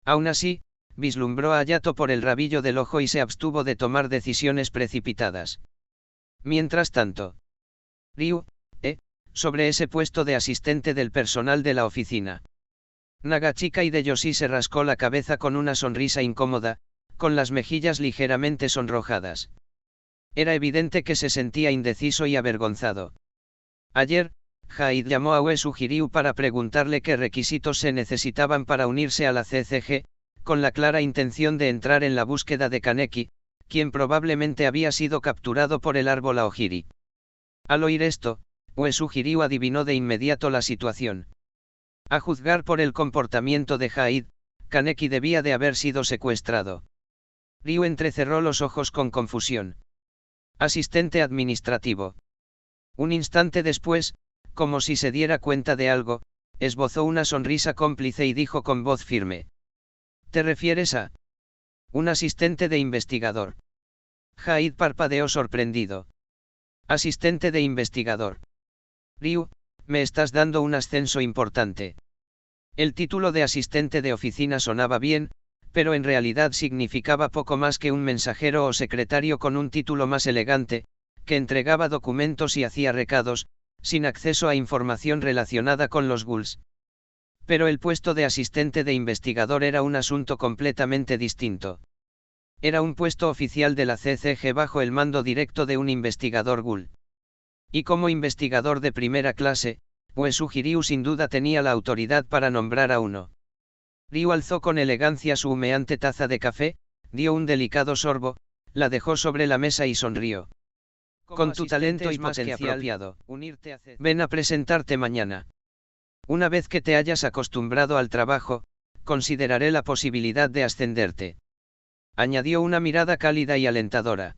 Aún así, vislumbró a Hayato por el rabillo del ojo y se abstuvo de tomar decisiones precipitadas. Mientras tanto, Ryu, sobre ese puesto de asistente del personal de la oficina. Nagachika Hideyoshi se rascó la cabeza con una sonrisa incómoda, con las mejillas ligeramente sonrojadas. Era evidente que se sentía indeciso y avergonzado. Ayer, Haid llamó a Uesu Hiryu para preguntarle qué requisitos se necesitaban para unirse a la CCG, con la clara intención de entrar en la búsqueda de Kaneki, quien probablemente había sido capturado por el árbol Aogiri. Al oír esto, Uesu Hiryu adivinó de inmediato la situación. A juzgar por el comportamiento de Haid, Kaneki debía de haber sido secuestrado. Ryu entrecerró los ojos con confusión. Asistente administrativo. Un instante después, como si se diera cuenta de algo, esbozó una sonrisa cómplice y dijo con voz firme. ¿Te refieres a un asistente de investigador? Haid parpadeó sorprendido. Asistente de investigador. Ryu, me estás dando un ascenso importante. El título de asistente de oficina sonaba bien, pero en realidad significaba poco más que un mensajero o secretario con un título más elegante, que entregaba documentos y hacía recados, sin acceso a información relacionada con los ghouls. Pero el puesto de asistente de investigador era un asunto completamente distinto. Era un puesto oficial de la CCG bajo el mando directo de un investigador ghoul. Y como investigador de primera clase, Uesu Hiryu sin duda tenía la autoridad para nombrar a uno. Ryu alzó con elegancia su humeante taza de café, dio un delicado sorbo, la dejó sobre la mesa y sonrió. Con tu talento y potencial, ven a presentarte mañana. Una vez que te hayas acostumbrado al trabajo, consideraré la posibilidad de ascenderte. Añadió una mirada cálida y alentadora.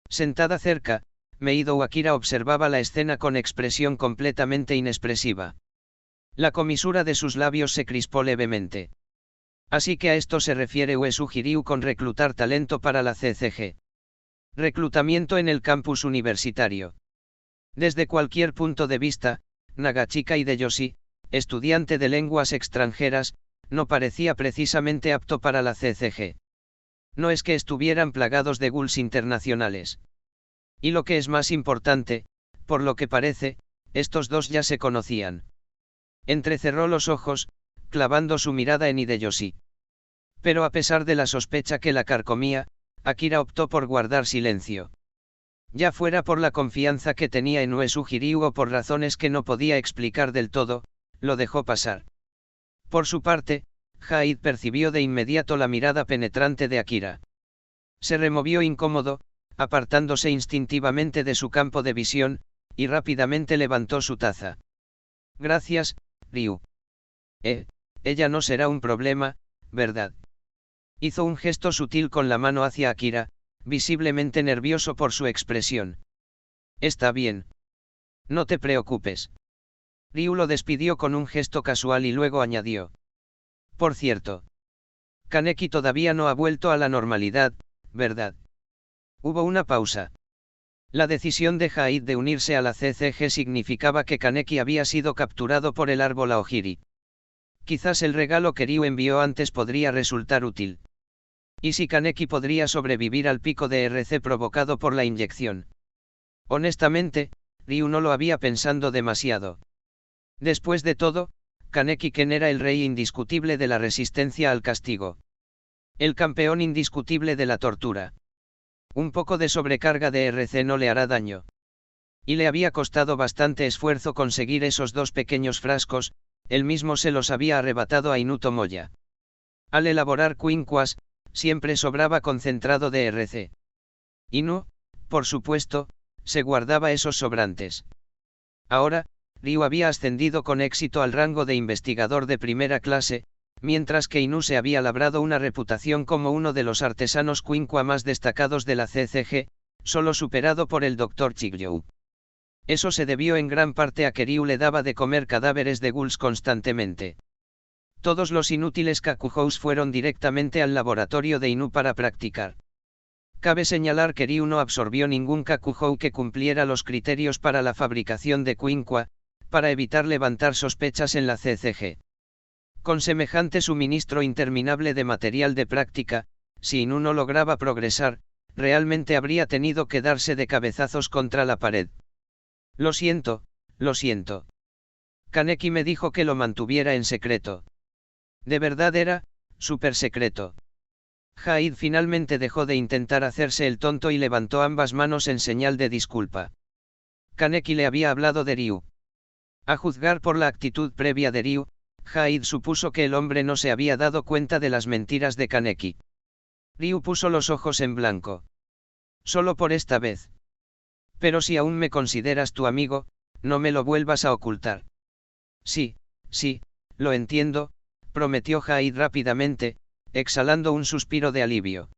Sentada cerca, Meido Akira observaba la escena con expresión completamente inexpresiva. La comisura de sus labios se crispó levemente. Así que a esto se refiere Uesugi Ryu con reclutar talento para la CCG. Reclutamiento en el campus universitario. Desde cualquier punto de vista, Nagachika Hideyoshi, estudiante de lenguas extranjeras, no parecía precisamente apto para la CCG. No es que estuvieran plagados de ghouls internacionales. Y lo que es más importante, por lo que parece, estos dos ya se conocían. Entrecerró los ojos, clavando su mirada en Hideyoshi. Pero a pesar de la sospecha que la carcomía, Akira optó por guardar silencio. Ya fuera por la confianza que tenía en Uesugi Ryu o por razones que no podía explicar del todo, lo dejó pasar. Por su parte, Hyde percibió de inmediato la mirada penetrante de Akira. Se removió incómodo, apartándose instintivamente de su campo de visión, y rápidamente levantó su taza. Gracias, Ryu. Ella no será un problema, ¿verdad? Hizo un gesto sutil con la mano hacia Akira, visiblemente nervioso por su expresión. Está bien. No te preocupes. Ryu lo despidió con un gesto casual y luego añadió. Por cierto. Kaneki todavía no ha vuelto a la normalidad, ¿verdad? Hubo una pausa. La decisión de Hyde de unirse a la CCG significaba que Kaneki había sido capturado por el árbol Aogiri. Quizás el regalo que Ryu envió antes podría resultar útil. ¿Y si Kaneki podría sobrevivir al pico de RC provocado por la inyección? Honestamente, Ryu no lo había pensado demasiado. Después de todo, Kaneki-ken era el rey indiscutible de la resistencia al castigo. El campeón indiscutible de la tortura. Un poco de sobrecarga de RC no le hará daño. Y le había costado bastante esfuerzo conseguir esos dos pequeños frascos, él mismo se los había arrebatado a Inu Tomoya. Al elaborar quinquas, siempre sobraba concentrado de RC. Inu, por supuesto, se guardaba esos sobrantes. Ahora, Ryu había ascendido con éxito al rango de investigador de primera clase, mientras que Inu se había labrado una reputación como uno de los artesanos quinqua más destacados de la CCG, solo superado por el Dr. Chigyou. Eso se debió en gran parte a que Ryu le daba de comer cadáveres de ghouls constantemente. Todos los inútiles Kakujous fueron directamente al laboratorio de Inu para practicar. Cabe señalar que Ryu no absorbió ningún Kakujou que cumpliera los criterios para la fabricación de quinqua, para evitar levantar sospechas en la CCG. Con semejante suministro interminable de material de práctica, si Inu no lograba progresar, realmente habría tenido que darse de cabezazos contra la pared. Lo siento, lo siento. Kaneki me dijo que lo mantuviera en secreto. De verdad era, súper secreto. Hyde finalmente dejó de intentar hacerse el tonto y levantó ambas manos en señal de disculpa. Kaneki le había hablado de Ryu. A juzgar por la actitud previa de Ryu, Hyde supuso que el hombre no se había dado cuenta de las mentiras de Kaneki. Ryu puso los ojos en blanco. Solo por esta vez. Pero si aún me consideras tu amigo, no me lo vuelvas a ocultar. Sí, lo entiendo, prometió Hyde rápidamente, exhalando un suspiro de alivio.